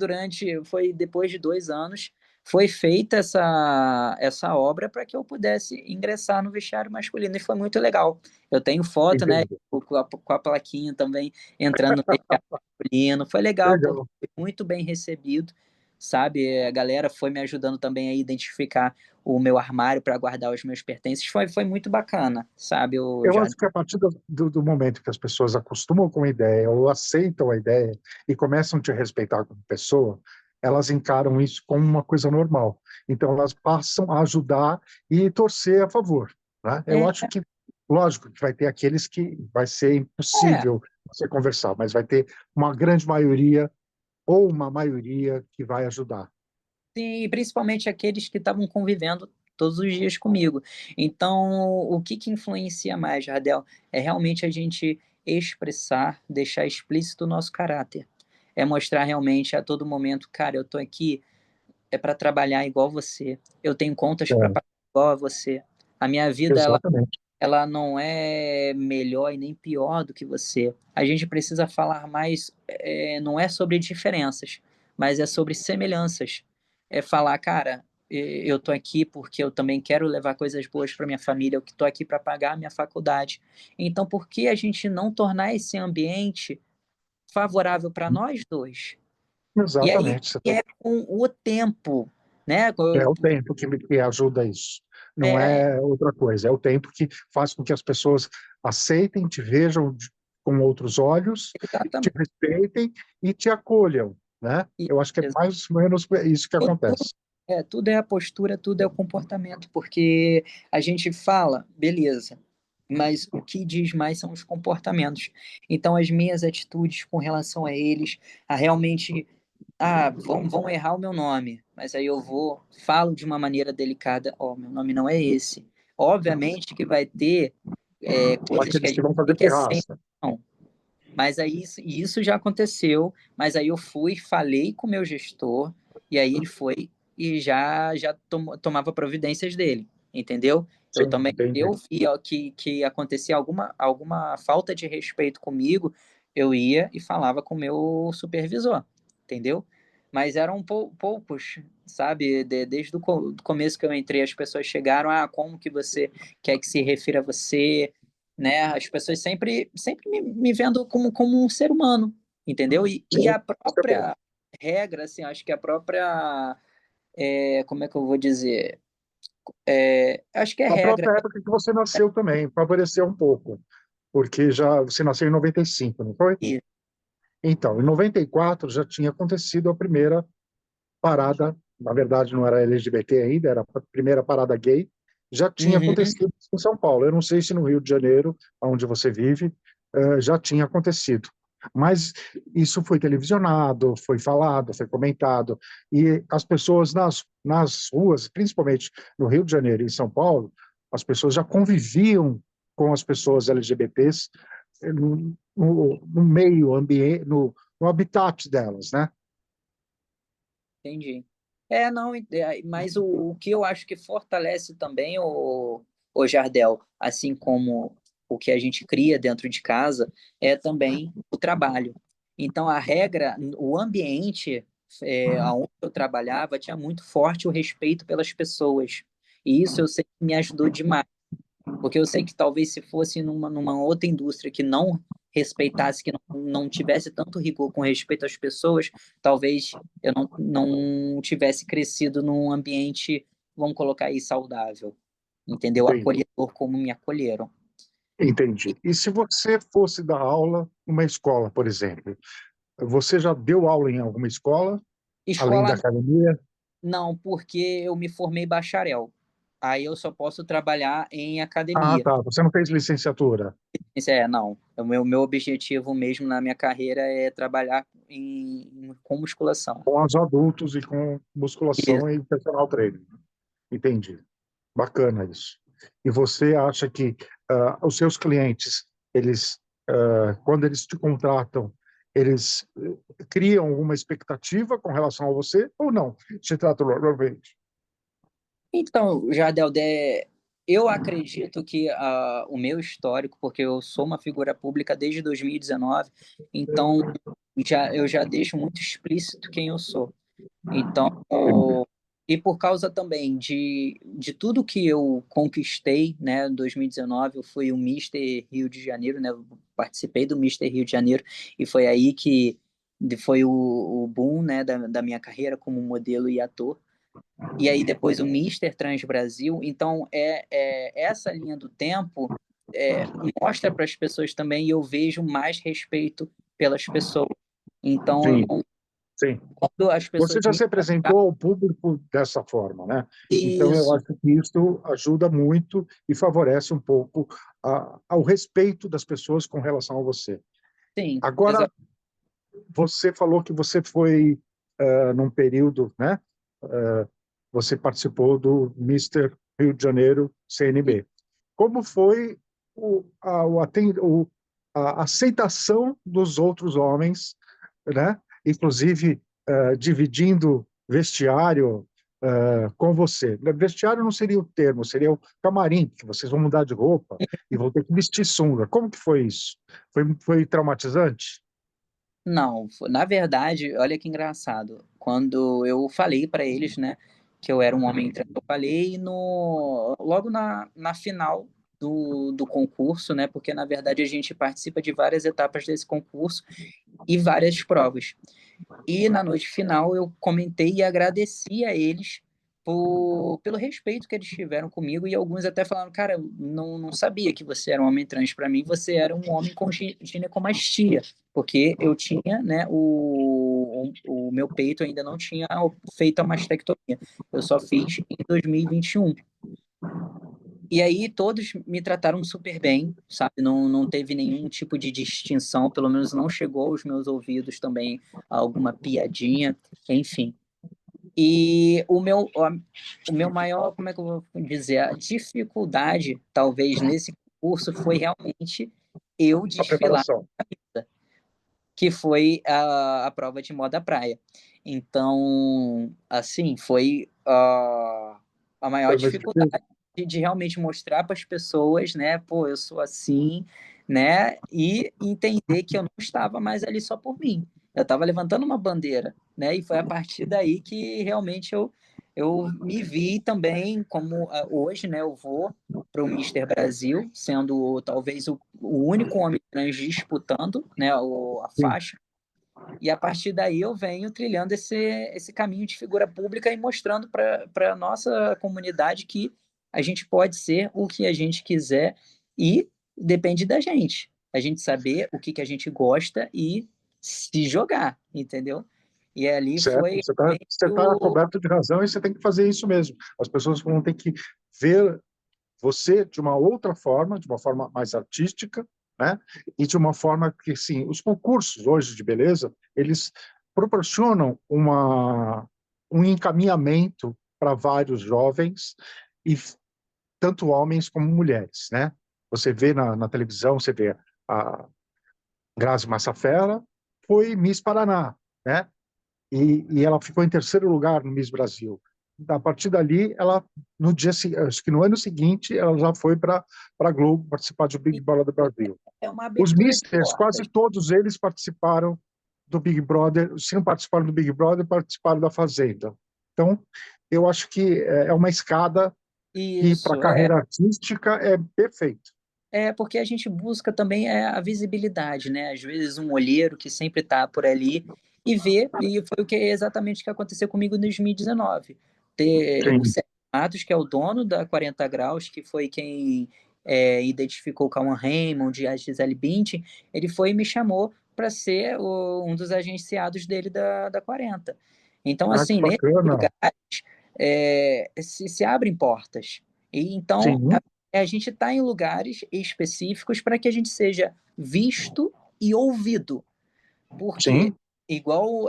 foi depois de 2 anos, foi feita essa obra para que eu pudesse ingressar no vestiário masculino, e foi muito legal. Eu tenho foto, né, entendi. com a plaquinha também, entrando no vestiário masculino, foi legal, porque Legal. foi muito bem recebido, sabe? A galera foi me ajudando também a identificar o meu armário para guardar os meus pertences, foi muito bacana, sabe? O Eu Jardim. acho que a partir do momento que as pessoas acostumam com a ideia ou aceitam a ideia e começam a te respeitar como pessoa, elas encaram isso como uma coisa normal. Então, elas passam a ajudar e torcer a favor, né? Eu É, acho que, lógico, que vai ter aqueles que vai ser é, impossível você conversar, mas vai ter uma grande maioria ou uma maioria que vai ajudar. sim, e principalmente aqueles que estavam convivendo todos os dias comigo. Então, o que que influencia mais, Jardel? É realmente a gente expressar, deixar explícito o nosso caráter. É mostrar realmente a todo momento, cara, eu tô aqui para trabalhar igual você. Eu tenho contas para É, pagar igual a você. A minha vida, exatamente. ela não é melhor e nem pior do que você. A gente precisa falar mais, não é sobre diferenças, mas é sobre semelhanças. É falar, cara, eu tô aqui porque eu também quero levar coisas boas para minha família, eu que tô aqui para pagar a minha faculdade. Então, por que a gente não tornar esse ambiente favorável para nós dois? E aí Exatamente. é com o tempo, né? É o tempo que ajuda isso. Não É, é outra coisa. É o tempo que faz com que as pessoas aceitem, te vejam com outros olhos, te exatamente. respeitem e te acolham, né? Eu acho que é mais ou menos isso que acontece. Tudo é a postura, tudo é o comportamento, porque a gente fala, beleza, mas o que diz mais são os comportamentos. Então, as minhas atitudes com relação a eles, a realmente, vão errar o meu nome, mas aí eu vou, falo de uma maneira delicada, ó, meu nome não é esse. Obviamente que vai ter coisas que a Aqueles que gente vão fazer fica sem pirraça. noção, mas aí isso já aconteceu, mas aí eu fui, falei com o meu gestor, e aí ele foi e já tomava providências dele, entendeu? Eu Sim, também, entendi. eu via que acontecia alguma falta de respeito comigo, eu ia e falava com o meu supervisor, entendeu? Mas eram poucos, sabe? Desde o do começo que eu entrei, as pessoas chegaram, como que você quer que se refira a você? Né? As pessoas sempre me vendo como um ser humano, entendeu? E Sim, a isso é bom. própria regra, assim, acho que a própria, como é que eu vou dizer? Acho que é A regra. própria época que você nasceu também favoreceu um pouco, porque já você nasceu em 95, não foi? E, Então, em 94 já tinha acontecido a primeira parada, na verdade não era LGBT ainda, era a primeira parada gay, já tinha uhum, acontecido em São Paulo. Eu não sei se no Rio de Janeiro, onde você vive, já tinha acontecido. Mas isso foi televisionado, foi falado, foi comentado, e as pessoas nas ruas, principalmente no Rio de Janeiro e em São Paulo, as pessoas já conviviam com as pessoas LGBTs no meio ambiente, no habitat delas, né? entendi. Não, mas o que eu acho que fortalece também o Jardel, assim como o que a gente cria dentro de casa, é também o trabalho. Então, a regra, o ambiente onde eu trabalhava tinha muito forte o respeito pelas pessoas. E isso eu sei que me ajudou demais. Porque eu sei que talvez se fosse numa outra indústria que não respeitasse, que não tivesse tanto rigor com respeito às pessoas, talvez eu não tivesse crescido num ambiente, vamos colocar aí, saudável, entendeu? Entendi. Acolhedor como me acolheram. Entendi. E se você fosse dar aula numa escola, por exemplo, você já deu aula em alguma escola, além da Escola academia? não, porque eu me formei bacharel. Aí eu só posso trabalhar em Ah, academia. tá. Você não fez licenciatura Não. O meu objetivo mesmo na minha carreira é trabalhar com musculação. com os adultos e com musculação e personal training. Entendi. Bacana isso. E você acha que os seus clientes, eles, quando eles te contratam, Eles criam alguma expectativa com relação a você ou não? Se trata normalmente. Então, Jardel, eu acredito que o meu histórico, porque eu sou uma figura pública desde 2019, então eu já deixo muito explícito quem eu sou. Então, e por causa também de tudo que eu conquistei, né, em 2019, eu fui o Mister Rio de Janeiro, né, eu participei do Mister Rio de Janeiro, e foi aí que foi o boom, né, da minha carreira como modelo e ator. E aí depois o Mister Trans Brasil. Então, essa linha do tempo mostra para as pessoas também, e eu vejo mais respeito pelas pessoas. Então, Sim, sim. quando as Você pessoas já me se apresentou ao público dessa forma, né? Então, eu isso, acho que isso ajuda muito e favorece um pouco ao respeito das pessoas com relação a você. sim, Agora, você falou que você foi, num período, né? Você participou do Mister Rio de Janeiro CNB. Como foi a aceitação dos outros homens, né? Inclusive dividindo vestiário com você? Vestiário não seria o termo, seria o camarim, que vocês vão mudar de roupa e vão ter que vestir sunga. Como que foi isso? Foi traumatizante? Não, na verdade, olha que engraçado. Quando eu falei para eles, né, que eu era um homem trans, eu falei logo na final do concurso, né, porque na verdade a gente participa de várias etapas desse concurso e várias provas. E na noite final eu comentei e agradeci a eles pelo respeito que eles tiveram comigo, e alguns até falaram, cara, eu não sabia que você era um homem trans, para mim você era um homem com ginecomastia, porque eu tinha, né, o meu peito ainda não tinha feito a mastectomia, eu só fiz em 2021. E aí todos me trataram super bem, sabe? Não teve nenhum tipo de distinção, pelo menos não chegou aos meus ouvidos também alguma piadinha, enfim. E o meu maior, como é que eu vou dizer, a dificuldade, talvez, nesse curso foi realmente eu A desfilar, preparação. que foi a prova de moda praia. Então, assim, foi a maior Foi mais dificuldade difícil? de realmente mostrar para as pessoas, né, pô, eu sou assim, né, e entender que eu não estava mais ali só por mim. Eu estava levantando uma bandeira, né, e foi a partir daí que realmente eu me vi também como hoje, né, eu vou para o Mister Brasil, sendo talvez o único homem trans disputando, né, a Sim, faixa, e a partir daí eu venho trilhando esse caminho de figura pública e mostrando para a nossa comunidade que a gente pode ser o que a gente quiser e depende da gente. A gente saber o que a gente gosta e se jogar, entendeu? E ali certo. foi Você tá coberto de razão e você tem que fazer isso mesmo. As pessoas vão ter que ver você de uma outra forma, de uma forma mais artística, né? E de uma forma que, sim, os concursos hoje de beleza, eles proporcionam um encaminhamento para vários jovens, e tanto homens como mulheres, né? Você vê na televisão, você vê a Grazi Massafera, foi Miss Paraná, né? E ela ficou em terceiro lugar no Miss Brasil. A partir dali, ela no dia, acho que no ano seguinte, ela já foi para a Globo participar do Big Brother do Brasil. é uma Os abertura de Misters, quase portas. todos eles participaram do Big Brother, se não participaram do Big Brother, participaram da Fazenda. Então, eu acho que é uma escada que, para a Isso, carreira artística, é perfeito. porque a gente busca também a visibilidade, né? Às vezes um olheiro que sempre está por ali e vê, e foi exatamente o que aconteceu comigo em 2019. O Sim, Sérgio Matos, que é o dono da 40 Graus, que foi quem identificou o Cauã Raymond e a Gisele Bündchen, ele foi e me chamou para ser um dos agenciados dele da 40. Então, que assim, nesse bacana. lugar se abrem portas. E então Sim, a gente está em lugares específicos para que a gente seja visto e ouvido. Porque, sim, igual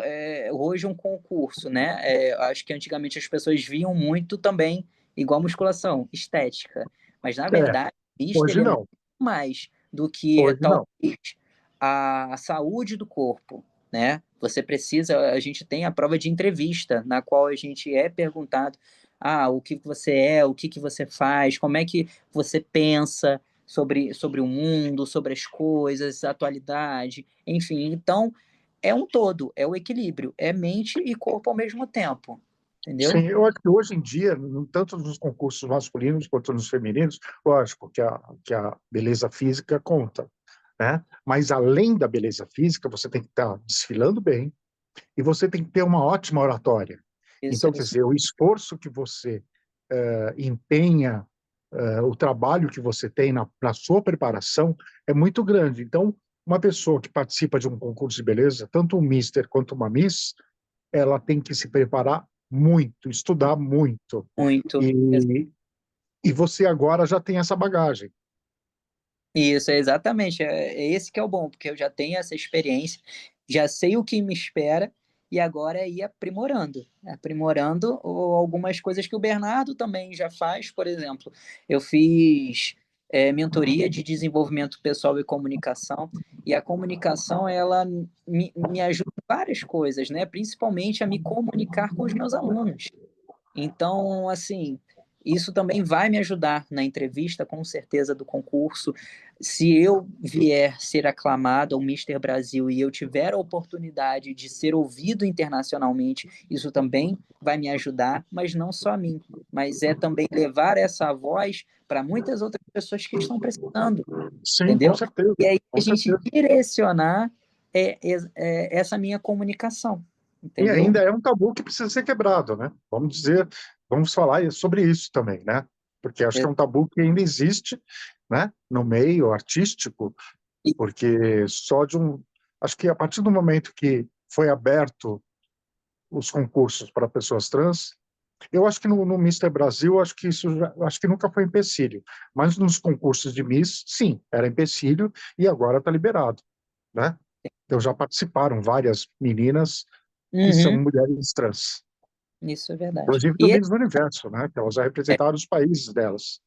hoje um concurso, né? Acho que antigamente as pessoas viam muito também, igual musculação, estética. Mas, na é. verdade, Mister Hoje é muito não. mais do que Hoje talvez não. a saúde do corpo, né? Você precisa, a gente tem a prova de entrevista, na qual a gente é perguntado, o que você é, o que você faz, como é que você pensa sobre o mundo, sobre as coisas, a atualidade, enfim. Então, é um todo, é o equilíbrio, é mente e corpo ao mesmo tempo, entendeu? Sim, eu acho que hoje em dia, tanto nos concursos masculinos quanto nos femininos, lógico que a beleza física conta, né? Mas além da beleza física, você tem que estar desfilando bem e você tem que ter uma ótima oratória. Isso, Então, quer dizer, o esforço que você empenha, o trabalho que você tem na sua preparação é muito grande. Então, uma pessoa que participa de um concurso de beleza, tanto um mister quanto uma miss, ela tem que se preparar muito, estudar muito. muito. E, e você agora já tem essa bagagem. Isso, é exatamente. É esse que é o bom, porque eu já tenho essa experiência, já sei o que me espera e agora é ir aprimorando algumas coisas que o Bernardo também já faz. Por exemplo, eu fiz mentoria de desenvolvimento pessoal e comunicação, e a comunicação ela me ajuda em várias coisas, né? Principalmente a me comunicar com os meus alunos. Então, assim, isso também vai me ajudar na entrevista, com certeza, do concurso. Se eu vier ser aclamado ao Mister Brasil e eu tiver a oportunidade de ser ouvido internacionalmente, isso também vai me ajudar, mas não só a mim, mas é também levar essa voz para muitas outras pessoas que estão precisando, Sim, com entendeu? certeza, E aí a com gente certeza. direcionar essa minha comunicação, E entendeu? ainda é um tabu que precisa ser quebrado, né? Vamos dizer, vamos falar sobre isso também, né? Porque acho que é um tabu que ainda existe, né? No meio artístico, porque só de um, acho que a partir do momento que foi aberto os concursos para pessoas trans, eu acho que no Mister Brasil, acho que isso acho que nunca foi empecilho, mas nos concursos de Miss, sim, era empecilho e agora está liberado, né? Então já participaram várias meninas que são Uhum, mulheres trans, isso é verdade. inclusive do mesmo universo, né? Que elas já representaram os países delas.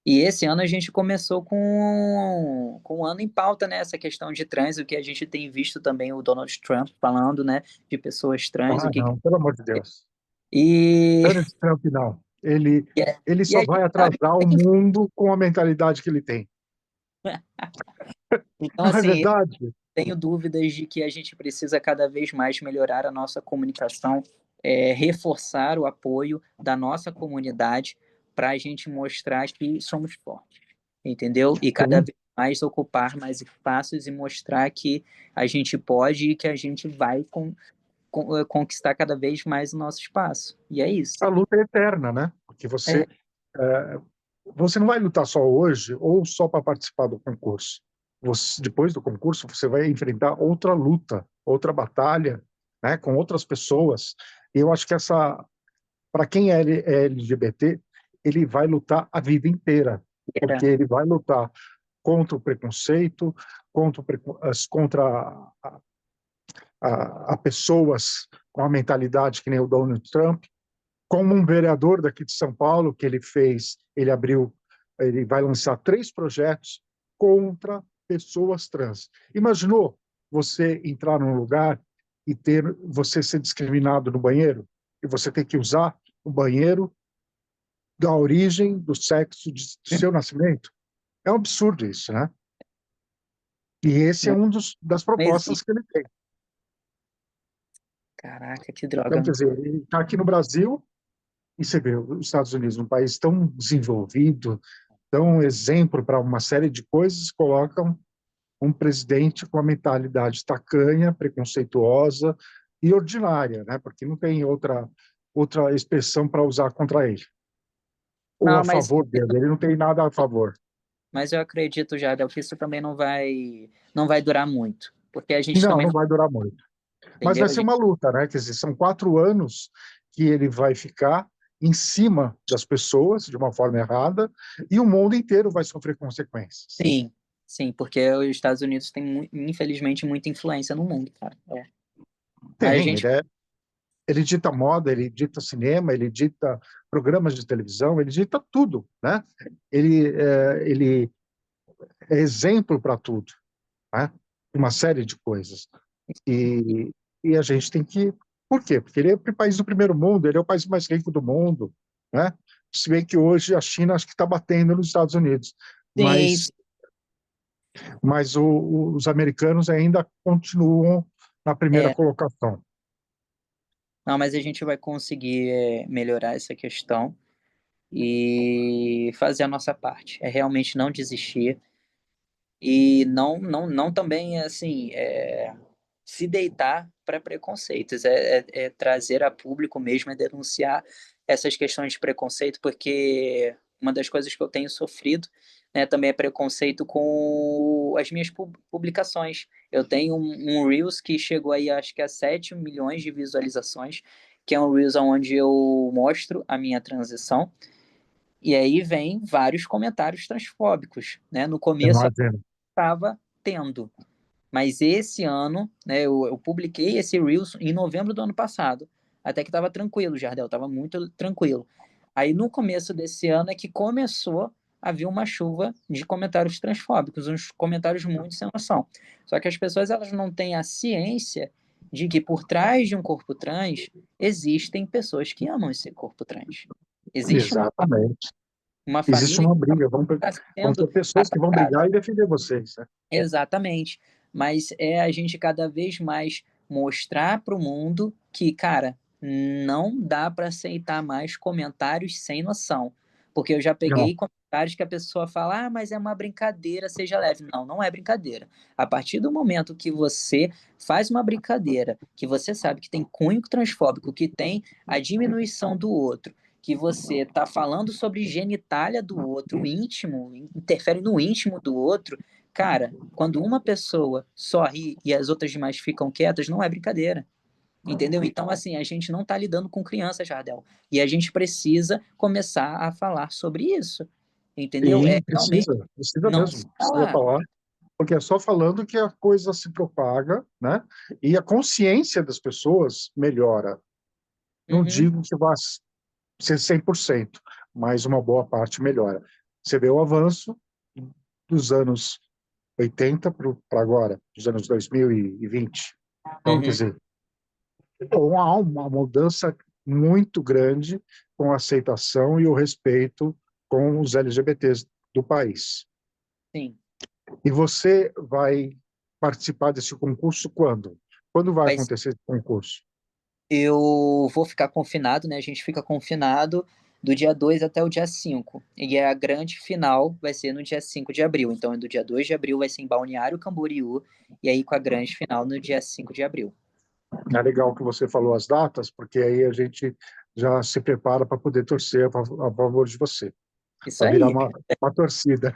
E esse ano a gente começou com um ano em pauta, né? Essa questão de trans, o que a gente tem visto também o Donald Trump falando, né? De pessoas trans, o Ah, que. não, pelo amor de Deus. E, Donald Trump, não. Ele e a só gente vai sabe atrasar o que tem. mundo com a mentalidade que ele tem. Então, Não é assim, eu verdade? tenho dúvidas de que a gente precisa cada vez mais melhorar a nossa comunicação, reforçar o apoio da nossa comunidade para a gente mostrar que somos fortes, entendeu? E cada Sim. vez mais ocupar mais espaços e mostrar que a gente pode e que a gente vai conquistar cada vez mais o nosso espaço. E é isso. A luta é eterna, né? Porque É, eh, você não vai lutar só hoje ou só para participar do concurso. Depois do concurso, você vai enfrentar outra luta, outra batalha, né, com outras pessoas. E eu acho que para quem é LGBT, ele vai lutar a vida inteira, porque era, ele vai lutar contra o preconceito, contra a pessoas com a mentalidade que nem o Donald Trump, como um vereador daqui de São Paulo, que ele vai lançar 3 projetos contra pessoas trans. Imaginou você entrar num lugar e você ser discriminado no banheiro e você ter que usar o banheiro da origem, do sexo, do seu nascimento? É um absurdo isso, né? E esse é não, das não propostas existe. que ele tem. Caraca, que droga, Então, quer mano. dizer, ele está aqui no Brasil e você vê os Estados Unidos, um país tão desenvolvido, tão exemplo para uma série de coisas, colocam um presidente com a mentalidade tacanha, preconceituosa e ordinária, né? Porque não tem outra expressão para usar contra ele. Ou Não, a favor dele, ele não tem nada a favor. mas eu acredito, Jadel, que isso também não vai durar muito. Porque a gente Não, também não não vai durar muito. Mas entendeu? vai ser uma luta, né? Quer dizer, são 4 anos que ele vai ficar em cima das pessoas de uma forma errada e o mundo inteiro vai sofrer consequências. Sim, sim, porque os Estados Unidos têm, infelizmente, muita influência no mundo, cara. É. Mas a Tem, gente, ele dita moda, ele dita cinema, ele dita programas de televisão, ele dita tudo, né? Ele é exemplo para tudo, né? uma série de coisas. E, e a gente tem que... Por quê? Porque ele é o país do primeiro mundo, ele é o país mais rico do mundo, né? Se bem que hoje a China acho que está batendo nos Estados Unidos, Sim, mas, os americanos ainda continuam na primeira é. colocação. Não, mas a gente vai conseguir melhorar essa questão e fazer a nossa parte. É realmente não desistir e não também assim se deitar para preconceitos, é trazer a público mesmo, é denunciar essas questões de preconceito, porque uma das coisas que eu tenho sofrido, né, também é preconceito com as minhas publicações. Eu tenho um Reels que chegou aí, acho que a 7 milhões de visualizações, que é um Reels onde eu mostro a minha transição, e aí vem vários comentários transfóbicos, né? No começo Imagina. estava tendo, mas esse ano, né, eu publiquei esse Reels em novembro do ano passado. Até que estava tranquilo, Jardel, estava muito tranquilo. Aí no começo desse ano é que começou a vir uma chuva de comentários transfóbicos, uns comentários muito sem noção. Só que as pessoas elas não têm a ciência de que por trás de um corpo trans existem pessoas que amam esse corpo trans. Existe Exatamente. uma Existe família uma que briga, está vão sendo ter pessoas que vão atacada. brigar e defender vocês, né? Exatamente. Mas é a gente cada vez mais mostrar para o mundo que, cara, não dá para aceitar mais comentários sem noção. Porque eu já Não, peguei comentários que a pessoa fala, ah, mas é uma brincadeira, seja leve. Não, não é brincadeira. A partir do momento que você faz uma brincadeira, que você sabe que tem cunho transfóbico, que tem a diminuição do outro, que você está falando sobre genitália do outro, o íntimo, interfere no íntimo do outro, cara, quando uma pessoa sorri e as outras demais ficam quietas, não é brincadeira. Entendeu? Então, assim, a gente não está lidando com crianças, Jardel. E a gente precisa começar a falar sobre isso. Entendeu? É e realmente precisa não se mesmo, precisa falar. falar, porque é só falando que a coisa se propaga, né? E a consciência das pessoas melhora. Não Uhum, digo que vá ser 100%, mas uma boa parte melhora. Você vê o avanço dos anos 80 para agora, dos anos 2020. Então, quer uhum. dizer, há uma mudança muito grande com a aceitação e o respeito com os LGBTs do país. Sim. E você vai participar desse concurso quando? Quando vai Mas acontecer esse concurso? eu vou ficar confinado, né? A gente fica confinado do dia 2 até o dia 5. E a grande final vai ser no dia 5 de abril. Então, do dia 2 de abril vai ser em Balneário Camboriú. E aí com a grande final no dia 5 de abril. É legal que você falou as datas, porque aí a gente já se prepara para poder torcer a favor de você, Isso para virar aí, cara. uma torcida.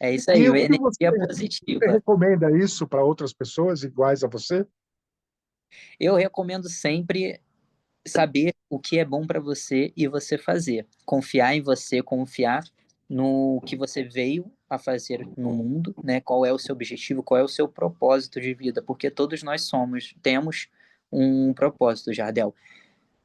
É isso E aí, o que energia você positiva. recomenda isso para outras pessoas iguais a você? Eu recomendo sempre saber o que é bom para você e você fazer. Confiar em você, confiar no que você veio a fazer no mundo, né? Qual é o seu objetivo, qual é o seu propósito de vida, porque todos nós temos um propósito, Jardel.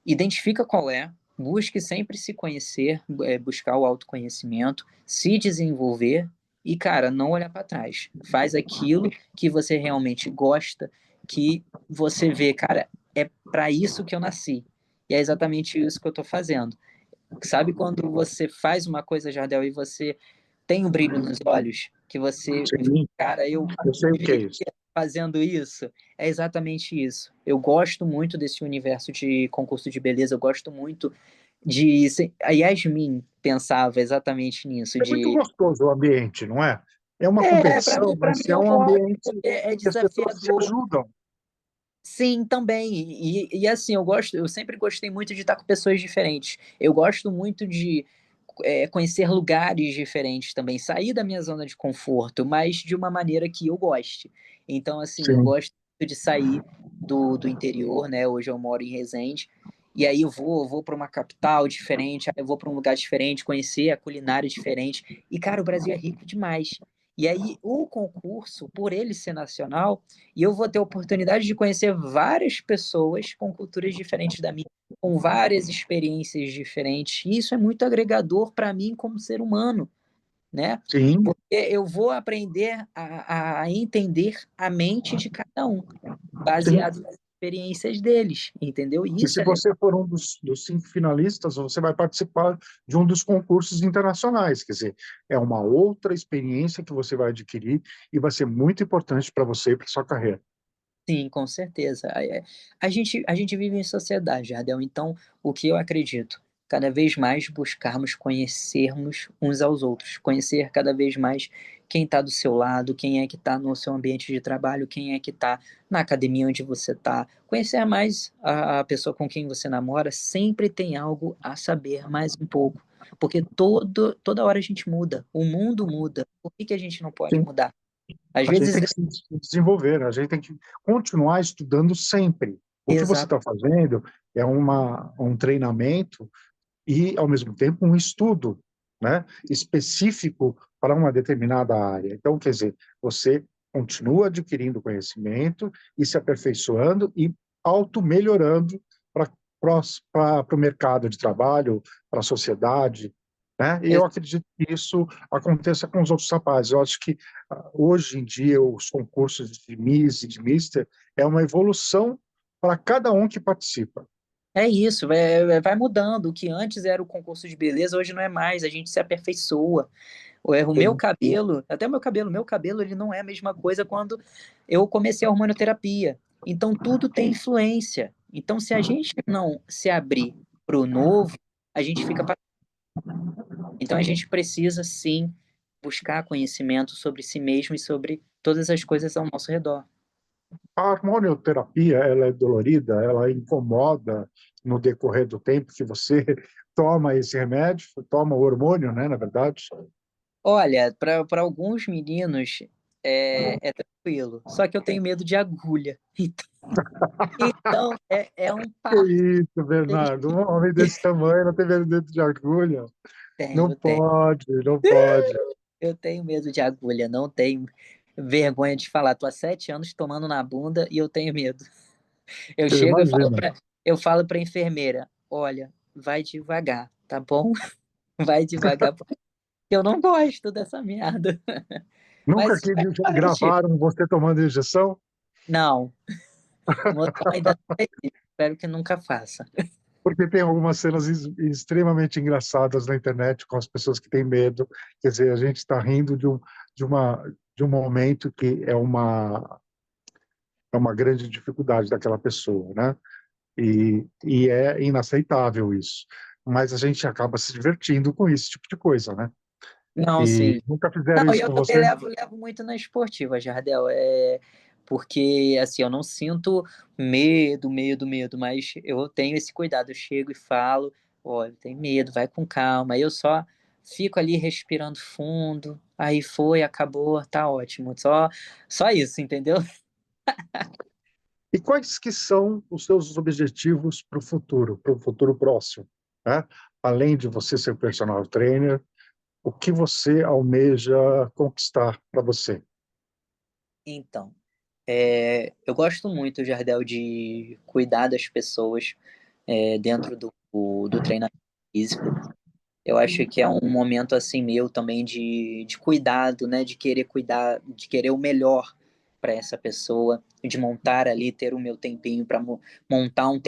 Identifica qual é, busque sempre se conhecer, buscar o autoconhecimento, se desenvolver e, cara, não olhar para trás. Faz aquilo que você realmente gosta, que você vê, cara, é para isso que eu nasci. E é exatamente isso que eu estou fazendo. Sabe quando você faz uma coisa, Jardel, e você tem um brilho nos olhos, que você, Sim, cara, eu eu sei o que é viveria isso. fazendo isso. É exatamente isso. Eu gosto muito desse universo de concurso de beleza, eu gosto muito de. A Yasmin pensava exatamente nisso, É muito de. gostoso o ambiente, não é? É uma Para competição, mim, para mas mim é eu um gosto, ambiente é que as pessoas se desafiador. ajudam. Sim, também. E assim, eu sempre gostei muito de estar com pessoas diferentes. Eu gosto muito de conhecer lugares diferentes também, sair da minha zona de conforto, mas de uma maneira que eu goste. Então, assim, eu Sim. gosto de sair do interior, né? Hoje eu moro em Resende, e aí eu vou para uma capital diferente, aí eu vou para um lugar diferente, conhecer a culinária diferente. E, cara, o Brasil é rico demais. E aí, o concurso, por ele ser nacional, e eu vou ter a oportunidade de conhecer várias pessoas com culturas diferentes da minha, com várias experiências diferentes. E isso é muito agregador para mim como ser humano. né? Sim. Porque eu vou aprender a entender a mente de cada um, Sim. baseado nas experiências deles, entendeu? E E isso se é legal. você for um dos 5 finalistas, você vai participar de um dos concursos internacionais. Quer dizer, é uma outra experiência que você vai adquirir e vai ser muito importante para você e para sua carreira. Sim, com certeza. A gente vive em sociedade, Jardel, então o que eu acredito? Cada vez mais buscarmos conhecermos uns aos outros, conhecer cada vez mais quem está do seu lado, quem é que está no seu ambiente de trabalho, quem é que está na academia onde você está. Conhecer mais a pessoa com quem você namora, sempre tem algo a saber mais um pouco, porque toda hora a gente muda, o mundo muda. Por que que a gente não pode Sim. mudar? Às A gente vezes, tem que se desenvolver, a gente tem que continuar estudando sempre. O que você exato, está fazendo é um treinamento e, ao mesmo tempo, um estudo, né, específico para uma determinada área. Então, quer dizer, você continua adquirindo conhecimento e se aperfeiçoando e auto-melhorando para o mercado de trabalho, para a sociedade, né? E eu acredito que isso aconteça com os outros rapazes. Eu acho que hoje em dia os concursos de Miss e de Mister é uma evolução para cada um que participa. é isso, vai mudando. O que antes era o concurso de beleza, hoje não é mais. A gente se aperfeiçoa. O meu cabelo, até o meu cabelo, ele não é a mesma coisa quando eu comecei a hormonioterapia. Então, tudo tem influência. Então, se a gente não se abrir para o novo, a gente fica para. Então, a gente precisa, sim, buscar conhecimento sobre si mesmo e sobre todas as coisas ao nosso redor. A hormonioterapia, ela é dolorida, ela incomoda no decorrer do tempo que você toma esse remédio, toma o hormônio, né, na verdade. Olha, para alguns meninos é tranquilo, só que eu tenho medo de agulha. Então é um Que par. isso, Bernardo, um homem desse tamanho não tem medo de agulha. Não Tenho, tenho. pode, não pode. Eu tenho medo de agulha, não tenho vergonha de falar. Tô há 7 anos tomando na bunda e eu tenho medo. Eu Eu chego e falo imagino. para eu falo para enfermeira, olha, vai devagar, tá bom? Vai devagar, porque eu não gosto dessa merda. Nunca Mas que faz parte. gravaram você tomando injeção? Não, ainda não fez isso. Espero que nunca faça. Porque tem algumas cenas extremamente engraçadas na internet com as pessoas que têm medo. Quer dizer, a gente está rindo de, uma, de um momento que é uma grande dificuldade daquela pessoa, né? E é inaceitável isso. Mas a gente acaba se divertindo com esse tipo de coisa, né? Não, E sim. nunca Não, fizeram e isso eu com também você? levo muito na esportiva, Jardel. Porque, assim, eu não sinto medo, mas eu tenho esse cuidado. Eu chego e falo, olha, tem medo, vai com calma. Aí eu só fico ali respirando fundo, aí foi, acabou, tá ótimo. Só isso, entendeu? E quais que são os seus objetivos para o futuro próximo, né? Além de você ser personal trainer, o que você almeja conquistar para você? Então, eu gosto muito, Jardel, de cuidar das pessoas dentro do treinamento físico. Eu acho que é um momento assim meu também de cuidado, né? De querer cuidar, de querer o melhor para essa pessoa, de montar ali, ter o meu tempinho para montar um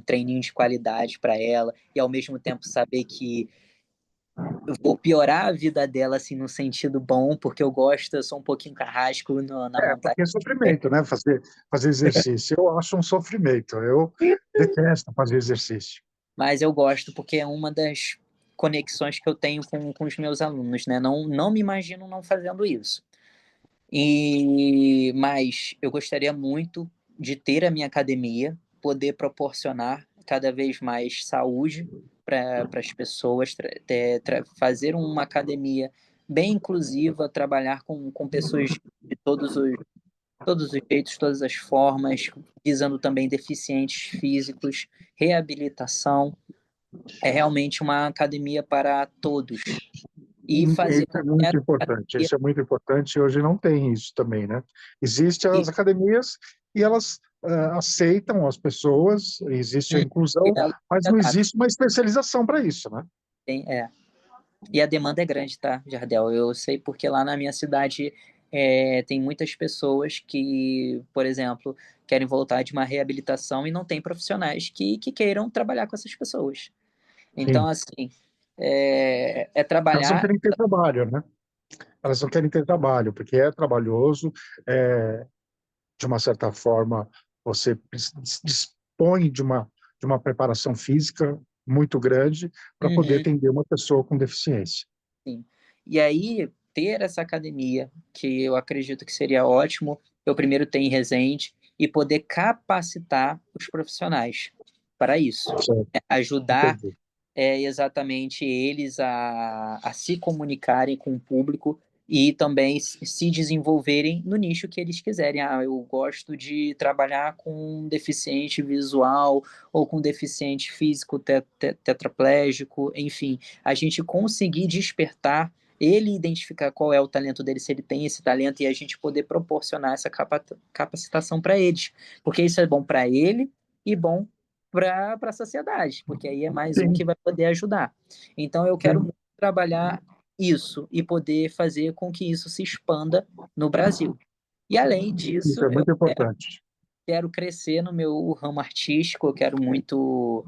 treininho de qualidade para ela e ao mesmo tempo saber que eu vou piorar a vida dela assim no sentido bom, porque eu gosto, eu sou um pouquinho carrasco na É, montagem. porque é sofrimento, né? Fazer exercício. Eu acho um sofrimento. Eu detesto fazer exercício. Mas eu gosto porque é uma das conexões que eu tenho com os meus alunos, né? Não me imagino não fazendo isso. Mas eu gostaria muito de ter a minha academia, poder proporcionar cada vez mais saúde para as pessoas, fazer uma academia bem inclusiva, trabalhar com pessoas de todos os jeitos, todas as formas, visando também deficientes físicos, reabilitação. É realmente uma academia para todos. E fazer Isso é muito importante. academia. Isso é muito importante e hoje não tem isso também, né? Existem as academias e elas aceitam as pessoas, existe a E inclusão, ela mas se não adapta. existe uma especialização para isso, né? É. E a demanda é grande, tá, Jardel? Eu sei porque lá na minha cidade tem muitas pessoas que, por exemplo, querem voltar de uma reabilitação e não tem profissionais que queiram trabalhar com essas pessoas. Então, Sim. assim, é Elas não trabalhar. querem ter trabalho, né? Elas não querem ter trabalho, porque é trabalhoso, é, de uma certa forma, você dispõe de uma preparação física muito grande para poder Uhum, atender uma pessoa com deficiência. sim. E aí, ter essa academia, que eu acredito que seria ótimo, eu primeiro ter em Resende e poder capacitar os profissionais para isso. Certo? Ajudar Entendi. exatamente eles a se comunicarem com o público e também se desenvolverem no nicho que eles quiserem. Ah, eu gosto de trabalhar com deficiente visual ou com deficiente físico tetraplégico, enfim, a gente conseguir despertar ele identificar qual é o talento dele, se ele tem esse talento, e a gente poder proporcionar essa capacitação para eles, porque isso é bom para ele e bom para a sociedade, porque aí é mais um Sim, que vai poder ajudar. Então, eu quero sim. muito trabalhar isso e poder fazer com que isso se expanda no Brasil. E além Isso disso, é eu muito importante. quero crescer no meu ramo artístico, eu quero muito.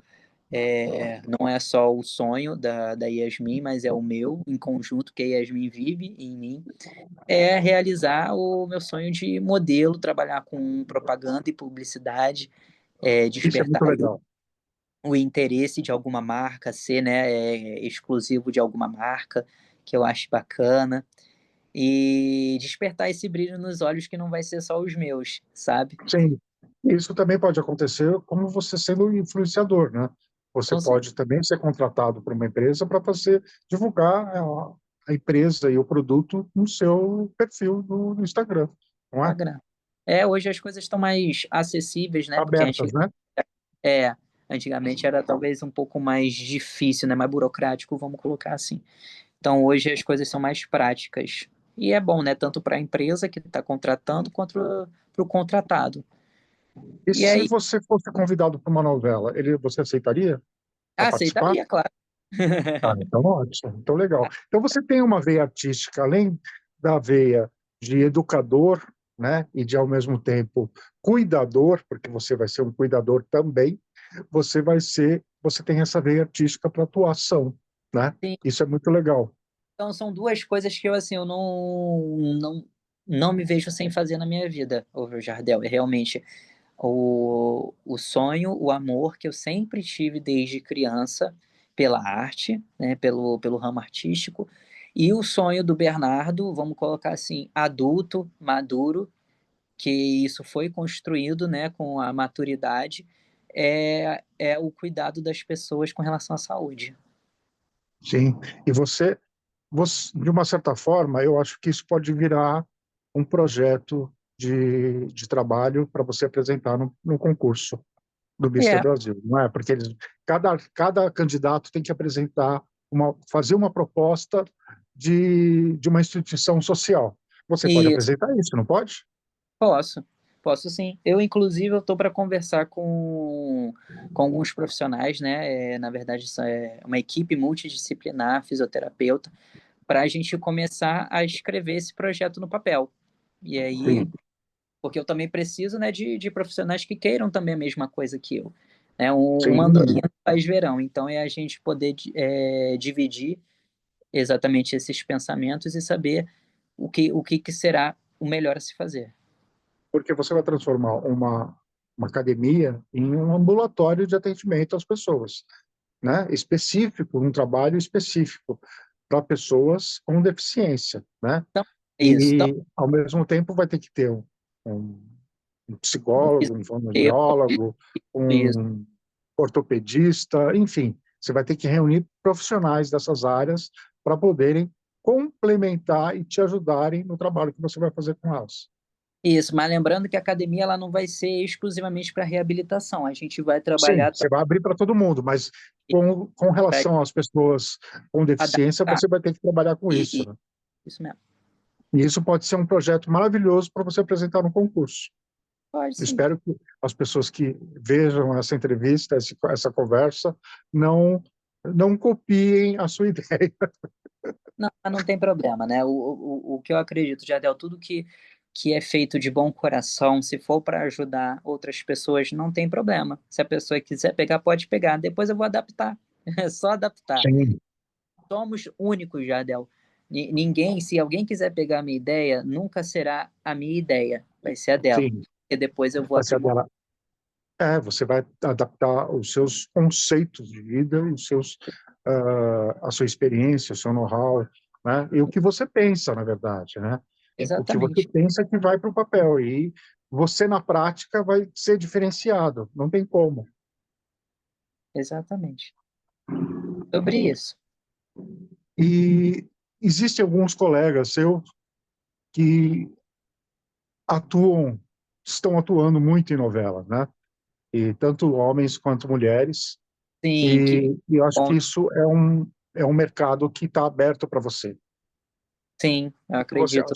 Não é só o sonho da Yasmin, mas é o meu, em conjunto, que a Yasmin vive em mim, é realizar o meu sonho de modelo, trabalhar com propaganda e publicidade, Isso é despertar muito legal. o interesse de alguma marca, ser, né, exclusivo de alguma marca, que eu acho bacana, e despertar esse brilho nos olhos que não vai ser só os meus, sabe? Sim, isso também pode acontecer como você sendo um influenciador, né? Você Com certeza, pode também ser contratado por uma empresa para fazer divulgar a empresa e o produto no seu perfil no Instagram, não é? Instagram. Hoje as coisas estão mais acessíveis, né? Porque Abertas, né? é, antigamente era talvez um pouco mais difícil, né? Mais burocrático, vamos colocar assim. Então hoje as coisas são mais práticas. E é bom, né? Tanto para a empresa que está contratando, quanto para o contratado. E E se aí, você fosse convidado para uma novela, você aceitaria para participar? aceitaria, claro. Ah, então ótimo, então legal. Então você tem uma veia artística, além da veia de educador, né, e de ao mesmo tempo cuidador, porque você vai ser um cuidador também, você tem essa veia artística para atuação, né? Sim. Isso é muito legal. Então são duas coisas que eu assim, eu não me vejo sem fazer na minha vida, o Jardel. É realmente o sonho, o amor que eu sempre tive desde criança pela arte, né, pelo ramo artístico, e o sonho do Bernardo, vamos colocar assim, adulto, maduro, que isso foi construído, né, com a maturidade, é o cuidado das pessoas com relação à saúde. Sim. E de uma certa forma, eu acho que isso pode virar um projeto de trabalho para você apresentar no concurso do Mister É, Brasil, não é? Porque cada candidato tem que apresentar fazer uma proposta de uma instituição social. Você pode e apresentar isso, não pode? posso, posso sim. Eu, inclusive, eu estou para conversar com alguns profissionais, né? Na verdade, isso é uma equipe multidisciplinar, fisioterapeuta, para a gente começar a escrever esse projeto no papel. E aí, Sim, porque eu também preciso, né, de profissionais que queiram também a mesma coisa que eu. Né? Uma sim, andorinha faz verão, então é a gente poder dividir exatamente esses pensamentos e saber o que será o melhor a se fazer. porque você vai transformar uma academia em um ambulatório de atendimento às pessoas, né? Específico, um trabalho específico para pessoas com deficiência, né? Então, é isso. Então, E, ao mesmo tempo, vai ter que ter um um isso, psicólogo, um eu, fonoaudiólogo, isso. um ortopedista, enfim, você vai ter que reunir profissionais dessas áreas para poderem complementar e te ajudarem no trabalho que você vai fazer com elas. Isso, mas lembrando que a academia ela não vai ser exclusivamente para reabilitação. A gente vai Sim, trabalhar você vai abrir para todo mundo, mas com para relação às pessoas com deficiência, adaptar. você vai ter que trabalhar com isso, E né? isso mesmo. E isso pode ser um projeto maravilhoso para você apresentar no concurso. Pode sim. Espero que as pessoas que vejam essa entrevista, essa conversa, não não copiem a sua ideia. Não, mas não tem problema, né? O que eu acredito, Jardel, tudo que é feito de bom coração, se for para ajudar outras pessoas, não tem problema. Se a pessoa quiser pegar, pode pegar. Depois eu vou adaptar. É só adaptar. Sim, Somos únicos, Jardel. Ninguém, se alguém quiser pegar a minha ideia, nunca será a minha ideia, vai ser a dela. sim. E depois eu vou Vai ser aprimorar. dela. Você vai adaptar os seus conceitos de vida, a sua experiência, o seu know-how, né? E o que você pensa, na verdade, né? O que você Exatamente, pensa que vai para o papel. E você, na prática, vai ser diferenciado. Não tem como. exatamente. Sobre isso. E existem alguns colegas seus que atuam, estão atuando muito em novelas, né? E tanto homens quanto mulheres. Sim, E eu acho bom, que isso é um mercado que está aberto para você. sim, eu O que você acredito.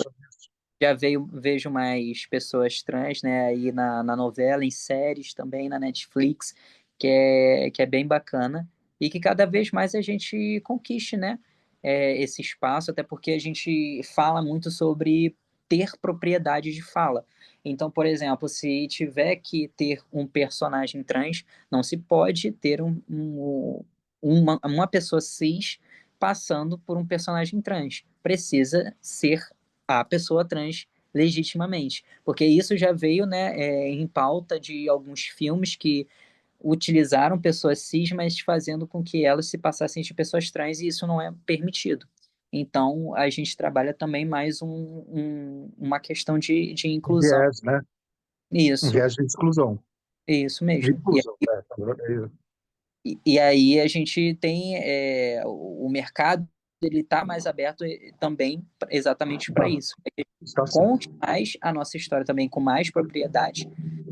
acha? Vejo mais pessoas trans, né, aí na novela, em séries também, na Netflix, que é bem bacana, e que cada vez mais a gente conquiste, né, esse espaço, até porque a gente fala muito sobre ter propriedade de fala. Então, por exemplo, se tiver que ter um personagem trans, não se pode ter uma pessoa cis passando por um personagem trans. Precisa ser a pessoa trans legitimamente, porque isso já veio, né, em pauta de alguns filmes que utilizaram pessoas cis, mas fazendo com que elas se passassem de pessoas trans, e isso não é permitido. Então, a gente trabalha também mais uma questão de Um inclusão. viés, né? Um Isso, viés de exclusão. isso De mesmo. inclusão, né? E aí a gente tem o mercado, ele está mais aberto também exatamente para Tá, isso, para que a gente está certo. conte mais a nossa história também com mais propriedade,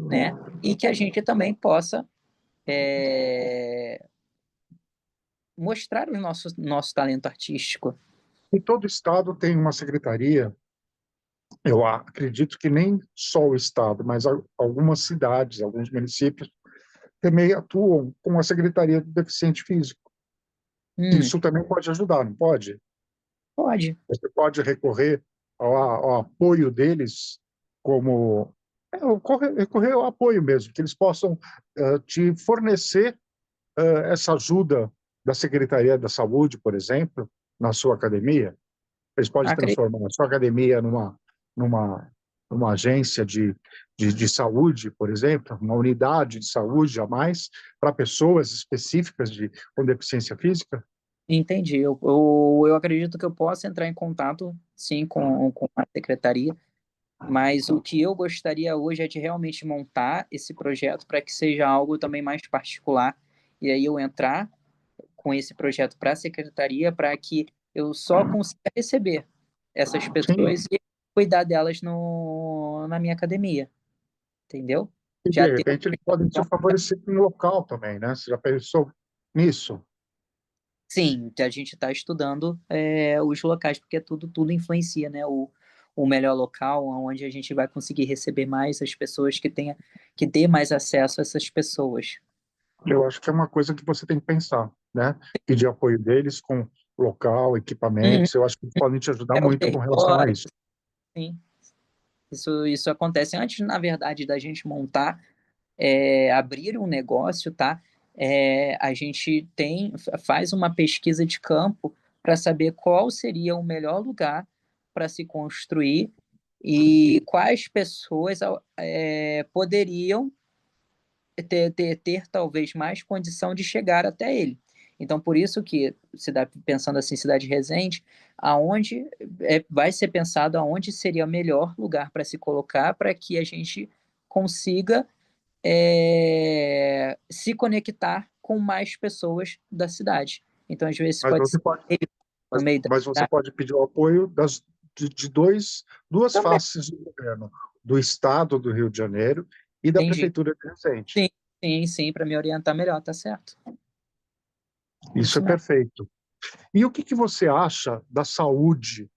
né? E que a gente também possa é, mostrar o nosso talento artístico. E todo estado tem uma secretaria. Eu acredito que nem só o estado, mas algumas cidades, alguns municípios também atuam com a secretaria do deficiente físico. Hum, Isso também pode ajudar, não pode? pode, Você pode recorrer ao apoio deles, como recorrer ao apoio mesmo, que eles possam te fornecer essa ajuda da Secretaria da Saúde, por exemplo, na sua academia. Eles podem acredito, transformar a sua academia numa, numa agência de saúde, por exemplo, uma unidade de saúde a mais para pessoas específicas com deficiência física. entendi. Eu acredito que eu possa entrar em contato, sim, com a secretaria. Mas o que eu gostaria hoje é de realmente montar esse projeto para que seja algo também mais particular. E aí eu entrar com esse projeto para a secretaria para que eu só consiga receber essas Sim, pessoas e cuidar delas na minha academia, entendeu? e de Já ter repente eles podem te favorecer no local também, né? Você já pensou nisso? sim, a gente está estudando os locais, porque tudo influencia, né? O melhor local, onde a gente vai conseguir receber mais as pessoas que dê mais acesso a essas pessoas. Eu acho que é uma coisa que você tem que pensar, né? Pedir apoio deles com local, Uhum. equipamentos. Eu acho que eles podem te ajudar O muito com relação a território, isso. sim. Isso acontece antes, na verdade, da gente montar, abrir um negócio, tá? A gente faz uma pesquisa de campo para saber qual seria o melhor lugar para se construir e quais pessoas poderiam ter talvez mais condição de chegar até ele. Então, por isso que, pensando assim, Cidade Resende, aonde vai ser pensado aonde seria o melhor lugar para se colocar para que a gente consiga se conectar com mais pessoas da cidade. Então, às vezes, Mas pode você ser pode, no meio da mas você cidade. pode pedir o apoio de duas Também faces do governo, do Estado do Rio de Janeiro e da entendi. Prefeitura de Resende. Sim, sim, sim, para me orientar melhor, tá certo. Isso é Isso mesmo. perfeito. E o que você acha da saúde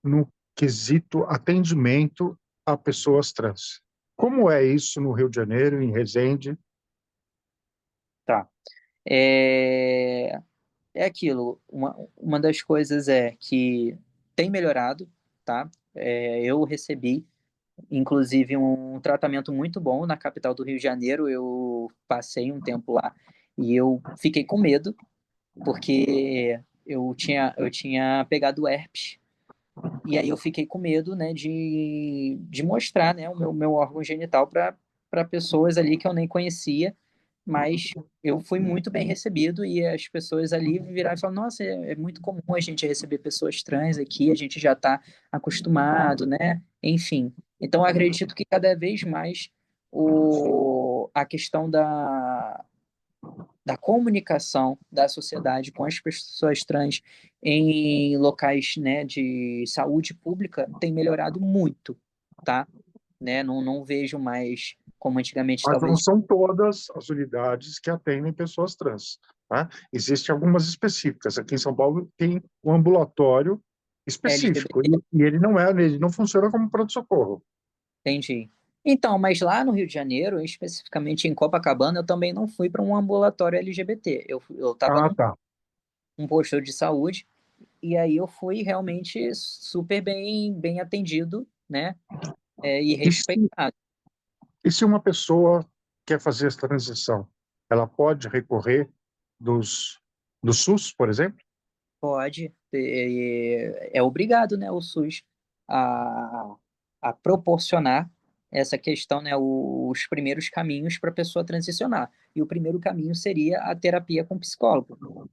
no quesito atendimento a pessoas trans? Como é isso no Rio de Janeiro, em Resende? Tá. É, é aquilo. Uma das coisas é que tem melhorado, tá? Eu recebi, inclusive, um tratamento muito bom na capital do Rio de Janeiro. Eu passei um tempo lá e eu fiquei com medo, porque eu tinha pegado herpes. E aí eu fiquei com medo, né, de mostrar, né, o meu órgão genital para pessoas ali que eu nem conhecia, mas eu fui muito bem recebido e as pessoas ali viraram e falaram, nossa, é muito comum a gente receber pessoas trans aqui, a gente já está acostumado, né? Enfim. Então, eu acredito que cada vez mais a questão da comunicação da sociedade com as pessoas trans em locais, né, de saúde pública tem melhorado muito, tá? Né? Não vejo mais como antigamente, Mas não talvez. são todas as unidades que atendem pessoas trans. Tá? Existem algumas específicas. Aqui em São Paulo tem um ambulatório específico LGBT, e ele não funciona como pronto-socorro. entendi. Então, mas lá no Rio de Janeiro, especificamente em Copacabana, eu também não fui para um ambulatório LGBT. Eu estava Ah, num tá. um posto de saúde e aí eu fui realmente super bem atendido, né? E E se, respeitado. e se uma pessoa quer fazer essa transição, ela pode recorrer dos, do SUS, por exemplo? Pode, é obrigado, né, o SUS a, a proporcionar essa questão, né, os primeiros caminhos para a pessoa transicionar. E o primeiro caminho seria a terapia com psicólogo.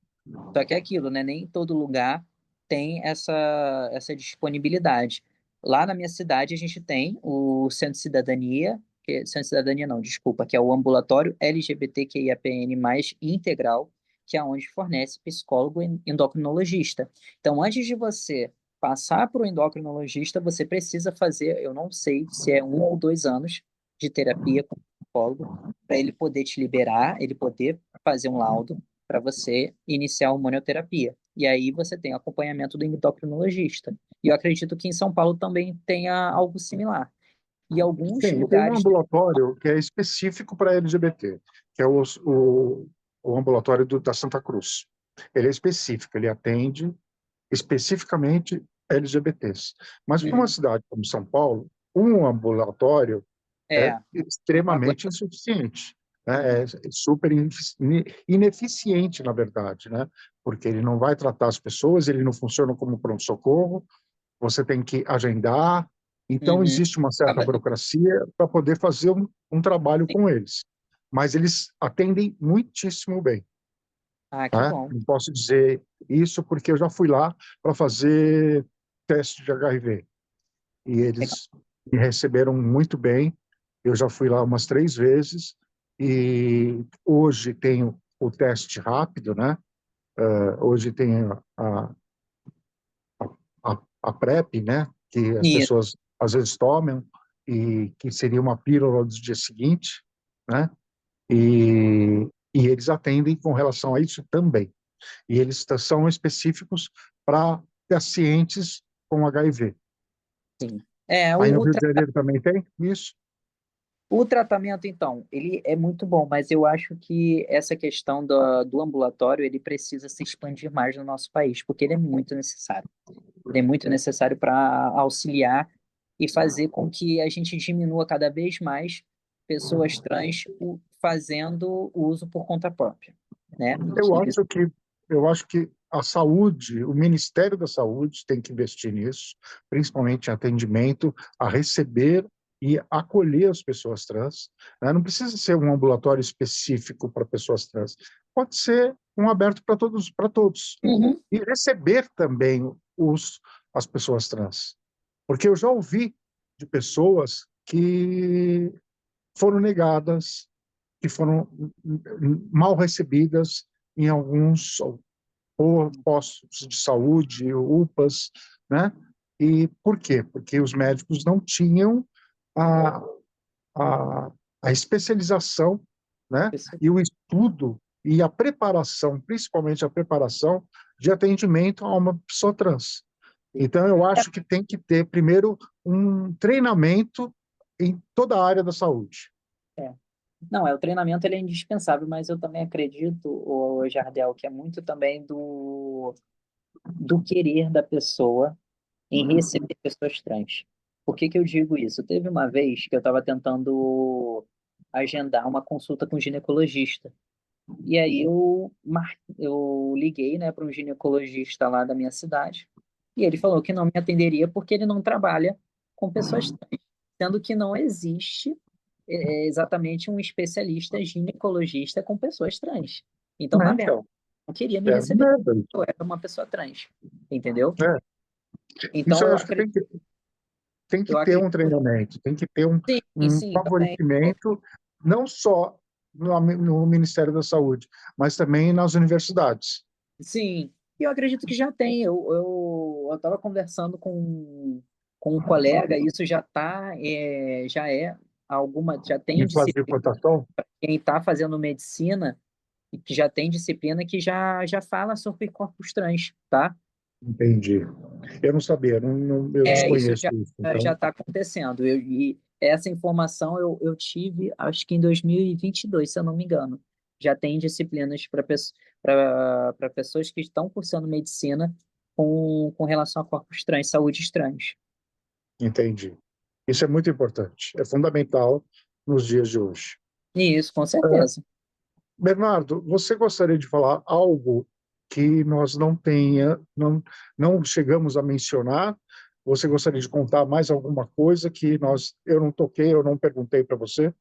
Só que é aquilo, né? Nem todo lugar tem essa disponibilidade. Lá na minha cidade, a gente tem o Centro de Cidadania, Centro de Cidadania não, desculpa, que é o ambulatório LGBTQIAPN+, integral, que é onde fornece psicólogo e endocrinologista. Então, antes de você passar para o endocrinologista, você precisa fazer, eu não sei se é 1 ou 2 anos de terapia com psicólogo, para ele poder te liberar, ele poder fazer um laudo para você iniciar a hormonioterapia. E aí você tem acompanhamento do endocrinologista. E eu acredito que em São Paulo também tenha algo similar. E alguns Tem, e tem um lugares. ambulatório que é específico para LGBT, que é o ambulatório da Santa Cruz. Ele é específico, ele atende especificamente LGBTs. Mas para uma Uhum. cidade como São Paulo, um ambulatório é Não extremamente aguenta. insuficiente, né? É super ineficiente, na verdade, né? Porque ele não vai tratar as pessoas, ele não funciona como pronto-socorro, você tem que agendar, então Uhum. existe uma certa Acaba- burocracia para poder fazer um trabalho com eles. Mas eles atendem muitíssimo bem. Ah, que Né? bom. Não posso dizer isso porque eu já fui lá para fazer teste de HIV e Legal. eles me receberam muito bem. Eu já fui lá umas 3 vezes e hoje tenho o teste rápido, né? Hoje tem a PrEP, né? Que as E, pessoas às vezes tomam e que seria uma pílula do dia seguinte, né? E eles atendem com relação a isso também. E eles são específicos para pacientes com HIV. sim. Aí no Rio de Janeiro também tem isso? O tratamento, então, ele é muito bom, mas eu acho que essa questão do ambulatório, ele precisa se expandir mais no nosso país, porque ele é muito necessário. Ele é muito necessário para auxiliar e fazer com que a gente diminua cada vez mais pessoas trans fazendo uso por conta própria, né? E Eu que acho que eu acho que a saúde, o Ministério da Saúde tem que investir nisso, principalmente em atendimento, a receber e acolher as pessoas trans. Né? Não precisa ser um ambulatório específico para pessoas trans. Pode ser um aberto para todos, para todos. Uhum. E receber também as pessoas trans. Porque eu já ouvi de pessoas que foram negadas, que foram mal recebidas em alguns postos de saúde, UPAs, né? E por quê? Porque os médicos não tinham a, a, a especialização, né? E o estudo e a preparação, principalmente a preparação de atendimento a uma pessoa trans. Então, eu acho que tem que ter, primeiro, um treinamento em toda a área da saúde. É. Não, o treinamento ele é indispensável, mas eu também acredito, ô, Jardel, que é muito também do querer da pessoa em receber pessoas trans. Por que que eu digo isso? Teve uma vez que eu estava tentando agendar uma consulta com um ginecologista. E aí eu liguei, né, para um ginecologista lá da minha cidade, e ele falou que não me atenderia porque ele não trabalha com pessoas trans, sendo que não existe exatamente um especialista ginecologista com pessoas trans. Então, na verdade, Então, não queria me é uma receber, merda. eu era uma pessoa trans, entendeu? É. Isso Então, eu acho que tem que eu ter um acredito, treinamento, tem que ter sim, um sim, também. favorecimento, não só no Ministério da Saúde, mas também nas universidades. Sim, e eu acredito que já tem. Eu estava conversando com um colega, isso já é já tem Em fazer disciplina, cotação, quem está fazendo medicina, e que já tem disciplina que já fala sobre corpos trans, tá? entendi. Eu não sabia, eu Isso desconheço isso. já Então, está acontecendo. E essa informação eu tive, acho que em 2022, se eu não me engano. Já tem disciplinas para pessoas que estão cursando medicina com relação a corpos trans, saúde trans. entendi. Isso é muito importante, é fundamental nos dias de hoje. Isso, com certeza. Bernardo, você gostaria de falar algo que nós não chegamos a mencionar? Você gostaria de contar mais alguma coisa que eu não toquei, eu não perguntei para você?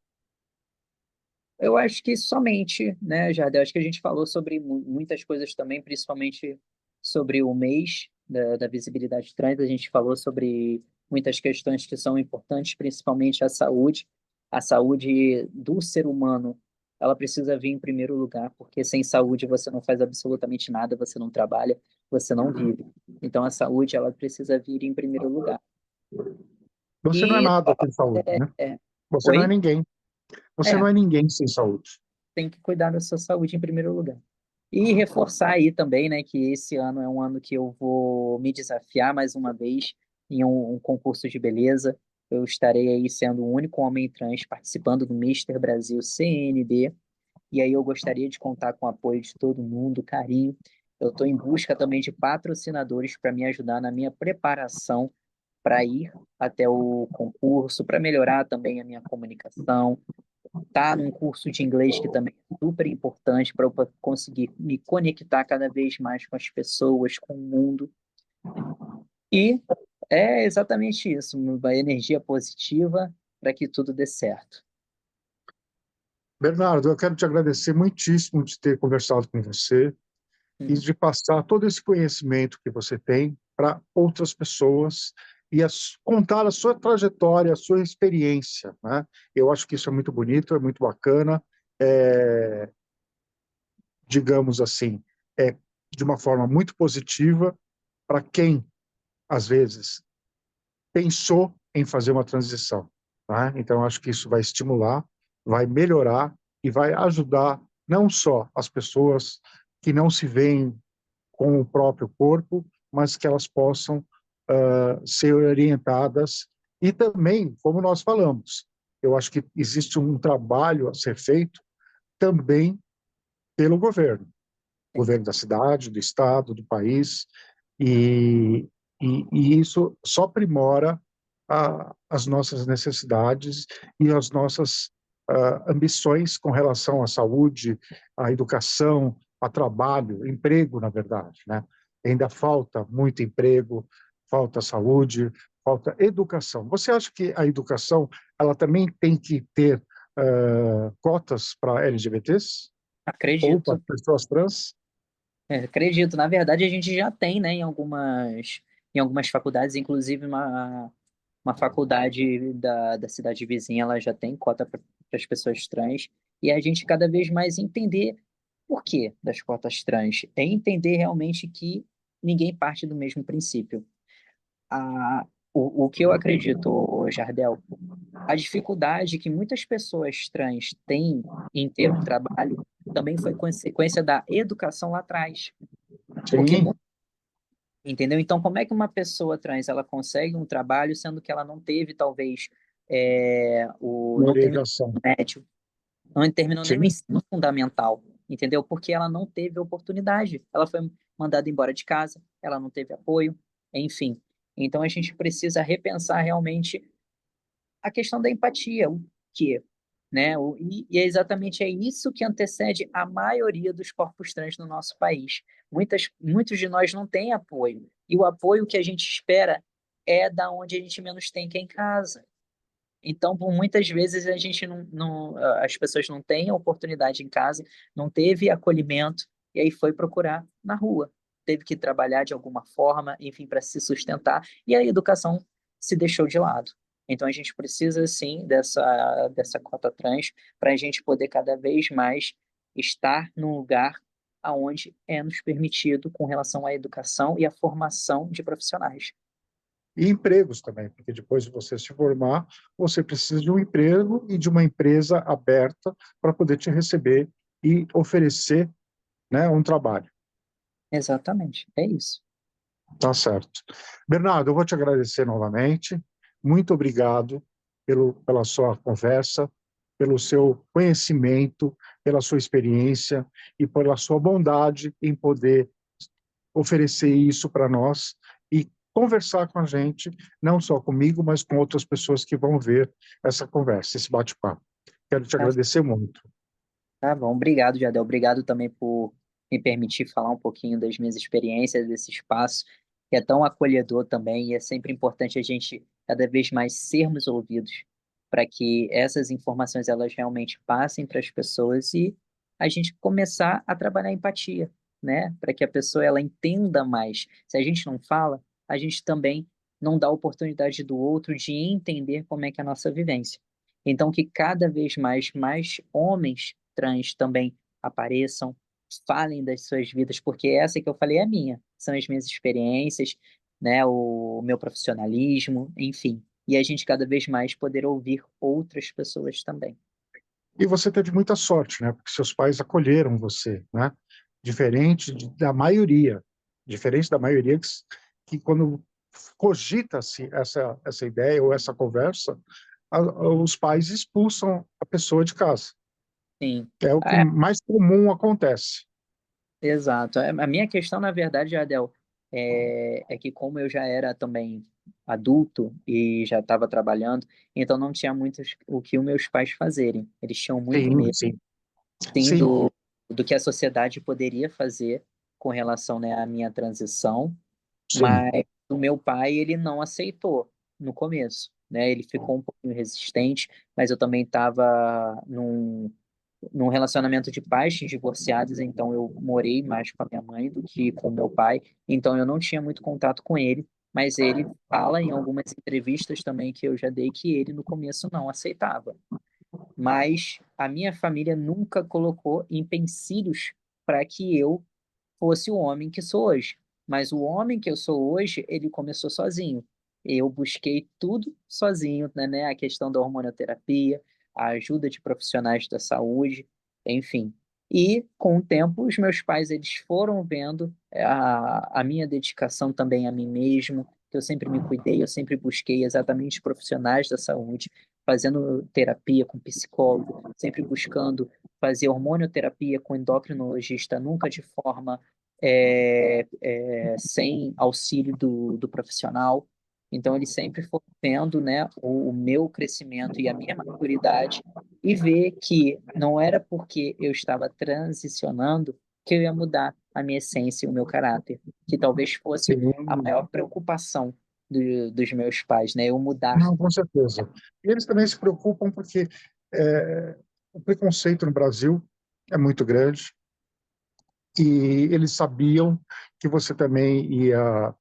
Eu acho que somente, né, Jardel? Acho que a gente falou sobre muitas coisas também, principalmente sobre o mês da visibilidade trans. A gente falou sobre muitas questões que são importantes, principalmente a saúde. A saúde do ser humano, ela precisa vir em primeiro lugar, porque sem saúde você não faz absolutamente nada, você não trabalha, você não vive. Então a saúde, ela precisa vir em primeiro lugar. Você não é E nada sem saúde, né? é, Você não é oi? ninguém. Você não É, é ninguém sem saúde. tem que cuidar da sua saúde em primeiro lugar. E reforçar aí também, né, que esse ano é um ano que eu vou me desafiar mais uma vez em um concurso de beleza. Eu estarei aí sendo o único homem trans participando do Mister Brasil CNB. E aí eu gostaria de contar com o apoio de todo mundo, carinho. Eu estou em busca também de patrocinadores para me ajudar na minha preparação para ir até o concurso, para melhorar também a minha comunicação, tá num curso de inglês que também é super importante para eu conseguir me conectar cada vez mais com as pessoas, com o mundo. E é exatamente isso, uma energia positiva para que tudo dê certo. Bernardo, eu quero te agradecer muitíssimo de ter conversado com você e Hum. de passar todo esse conhecimento que você tem para outras pessoas e contar a sua trajetória, a sua experiência, né? Eu acho que isso é muito bonito, é muito bacana, é, digamos assim, é de uma forma muito positiva para quem, às vezes, pensou em fazer uma transição, tá? Então, acho que isso vai estimular, vai melhorar e vai ajudar não só as pessoas que não se veem com o próprio corpo, mas que elas possam ser orientadas. E também, como nós falamos, eu acho que existe um trabalho a ser feito também pelo Sim. governo da cidade, do estado, do país, e, e isso só aprimora as nossas necessidades e as nossas ambições com relação à saúde, à educação, a trabalho, emprego, na verdade, né? Ainda falta muito emprego, falta saúde, falta educação. Você acha que a educação ela também tem que ter cotas para LGBTs ou para Acredito, pessoas trans? acredito. Na verdade, a gente já tem, né, em algumas faculdades, inclusive uma faculdade da cidade vizinha, ela já tem cota para as pessoas trans, e a gente cada vez mais entender por que das cotas trans, é entender realmente que ninguém parte do mesmo princípio. A, o que eu acredito, Jardel, a dificuldade que muitas pessoas trans têm em ter um trabalho também foi consequência da educação lá atrás. Porque Sim, entendeu? Então, como é que uma pessoa trans ela consegue um trabalho sendo que ela não teve, talvez, uma não terminou orientação. o médio, não terminou nem o Sim, ensino fundamental? entendeu? Porque ela não teve oportunidade, ela foi mandada embora de casa, ela não teve apoio, enfim. Então a gente precisa repensar realmente a questão da empatia, o quê? Né? E é exatamente é isso que antecede a maioria dos corpos trans no nosso país. Muitos de nós não têm apoio, e o apoio que a gente espera é da onde a gente menos tem, que é em casa. Então, por muitas vezes a gente as pessoas não têm a oportunidade em casa, não teve acolhimento e aí foi procurar na rua. Teve que trabalhar de alguma forma, enfim, para se sustentar e a educação se deixou de lado. Então, a gente precisa, sim, dessa cota trans para a gente poder cada vez mais estar num lugar aonde é nos permitido com relação à educação e à formação de profissionais. E empregos também, porque depois de você se formar, você precisa de um emprego e de uma empresa aberta para poder te receber e oferecer, né, um trabalho. Exatamente, é isso. Tá certo. Bernardo, eu vou te agradecer novamente. Muito obrigado pela sua conversa, pelo seu conhecimento, pela sua experiência e pela sua bondade em poder oferecer isso para nós e conversar com a gente, não só comigo, mas com outras pessoas que vão ver essa conversa, esse bate-papo. Quero te Tá agradecer muito. Tá bom, obrigado, Jadel. Obrigado também por me permitir falar um pouquinho das minhas experiências, desse espaço, que é tão acolhedor também, e é sempre importante a gente cada vez mais sermos ouvidos, para que essas informações elas realmente passem para as pessoas e a gente começar a trabalhar a empatia, né? Para que a pessoa ela entenda mais. Se a gente não fala, a gente também não dá oportunidade do outro de entender como é que é a nossa vivência. Então, que cada vez mais homens trans também apareçam, falem das suas vidas, porque essa que eu falei é a minha, são as minhas experiências, né, o meu profissionalismo, enfim. E a gente cada vez mais poder ouvir outras pessoas também. E você teve muita sorte, né? Porque seus pais acolheram você, né? Diferente da maioria que quando cogita-se essa ideia ou essa conversa, os pais expulsam a pessoa de casa. Sim. É o que mais comum acontece. Exato. A minha questão, na verdade, Adel, é que como eu já era também adulto e já estava trabalhando, então não tinha muito o que os meus pais fazerem. Eles tinham muito Sim, medo, sim, sim, sim, do que a sociedade poderia fazer com relação, né, à minha transição, sim. mas o meu pai, ele não aceitou no começo, né? Ele ficou um pouquinho resistente, mas eu também estava num relacionamento de pais divorciados, então eu morei mais com a minha mãe do que com o meu pai, então eu não tinha muito contato com ele, mas ele fala em algumas entrevistas também que eu já dei que ele no começo não aceitava. Mas a minha família nunca colocou empecilhos para que eu fosse o homem que sou hoje. Mas o homem que eu sou hoje, ele começou sozinho. Eu busquei tudo sozinho, né? A questão da hormonioterapia, a ajuda de profissionais da saúde, enfim. E com o tempo, os meus pais eles foram vendo a minha dedicação também a mim mesmo, que eu sempre me cuidei, eu sempre busquei exatamente profissionais da saúde, fazendo terapia com psicólogo, sempre buscando fazer hormonioterapia com endocrinologista, nunca de forma sem auxílio do profissional. Então, ele sempre foi vendo, né, o meu crescimento e a minha maturidade e ver que não era porque eu estava transicionando que eu ia mudar a minha essência e o meu caráter, que talvez fosse a Sim. maior preocupação dos meus pais, né, eu mudar. Não, com certeza. E eles também se preocupam porque o preconceito no Brasil é muito grande e eles sabiam que você também ia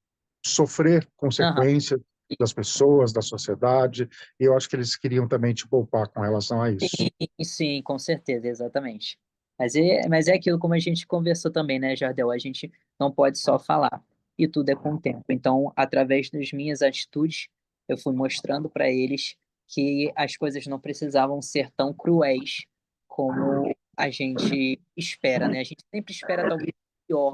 sofrer Aham. consequências das pessoas, da sociedade, e eu acho que eles queriam também te poupar com relação a isso. Sim, sim, com certeza, exatamente. Mas é aquilo como a gente conversou também, né, Jardel? A gente não pode só falar, e tudo é com o tempo. Então, através das minhas atitudes, eu fui mostrando para eles que as coisas não precisavam ser tão cruéis como a gente espera, né? A gente sempre espera talvez o pior,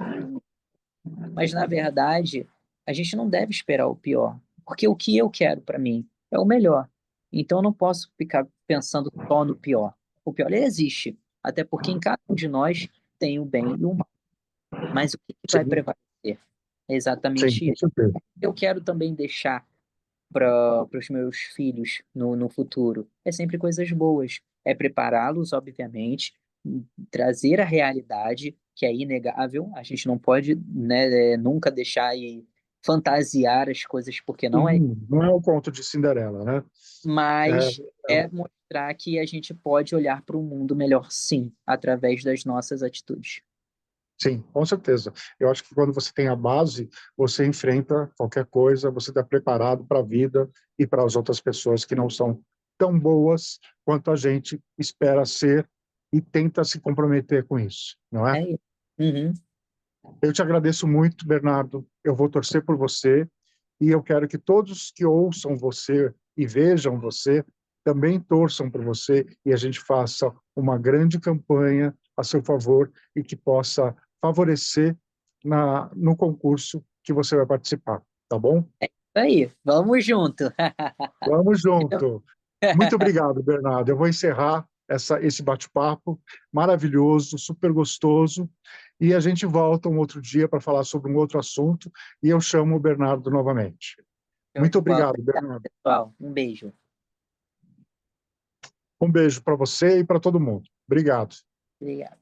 mas na verdade, a gente não deve esperar o pior, porque o que eu quero para mim é o melhor. Então eu não posso ficar pensando só no pior. O pior ele existe, até porque em cada um de nós tem o bem e o mal. Mas o que que vai Sim, prevalecer? É sim, exatamente com isso. certeza. Eu quero também deixar para os meus filhos no futuro é sempre coisas boas. É prepará-los, obviamente, trazer a realidade, que é inegável. A gente não pode, né, nunca deixar e fantasiar as coisas, porque não é. Sim, não é um conto de Cinderela, né? É, Mas é mostrar que a gente pode olhar para o mundo melhor, sim, através das nossas atitudes. sim, com certeza. Eu acho que quando você tem a base, você enfrenta qualquer coisa, você está preparado para a vida e para as outras pessoas que não são tão boas quanto a gente espera ser e tenta se comprometer com isso, não é? É isso. Uhum. Eu te agradeço muito, Bernardo. Eu vou torcer por você e eu quero que todos que ouçam você e vejam você também torçam por você e a gente faça uma grande campanha a seu favor e que possa favorecer no concurso que você vai participar, tá bom? Aí, vamos junto. Vamos junto. Muito obrigado, Bernardo. Eu vou encerrar esse bate-papo maravilhoso, super gostoso, e a gente volta um outro dia para falar sobre um outro assunto, e eu chamo o Bernardo novamente. Show Muito de bola. obrigado, Obrigado, Bernardo. pessoal. Um beijo. Um beijo para você e para todo mundo. Obrigado. Obrigado.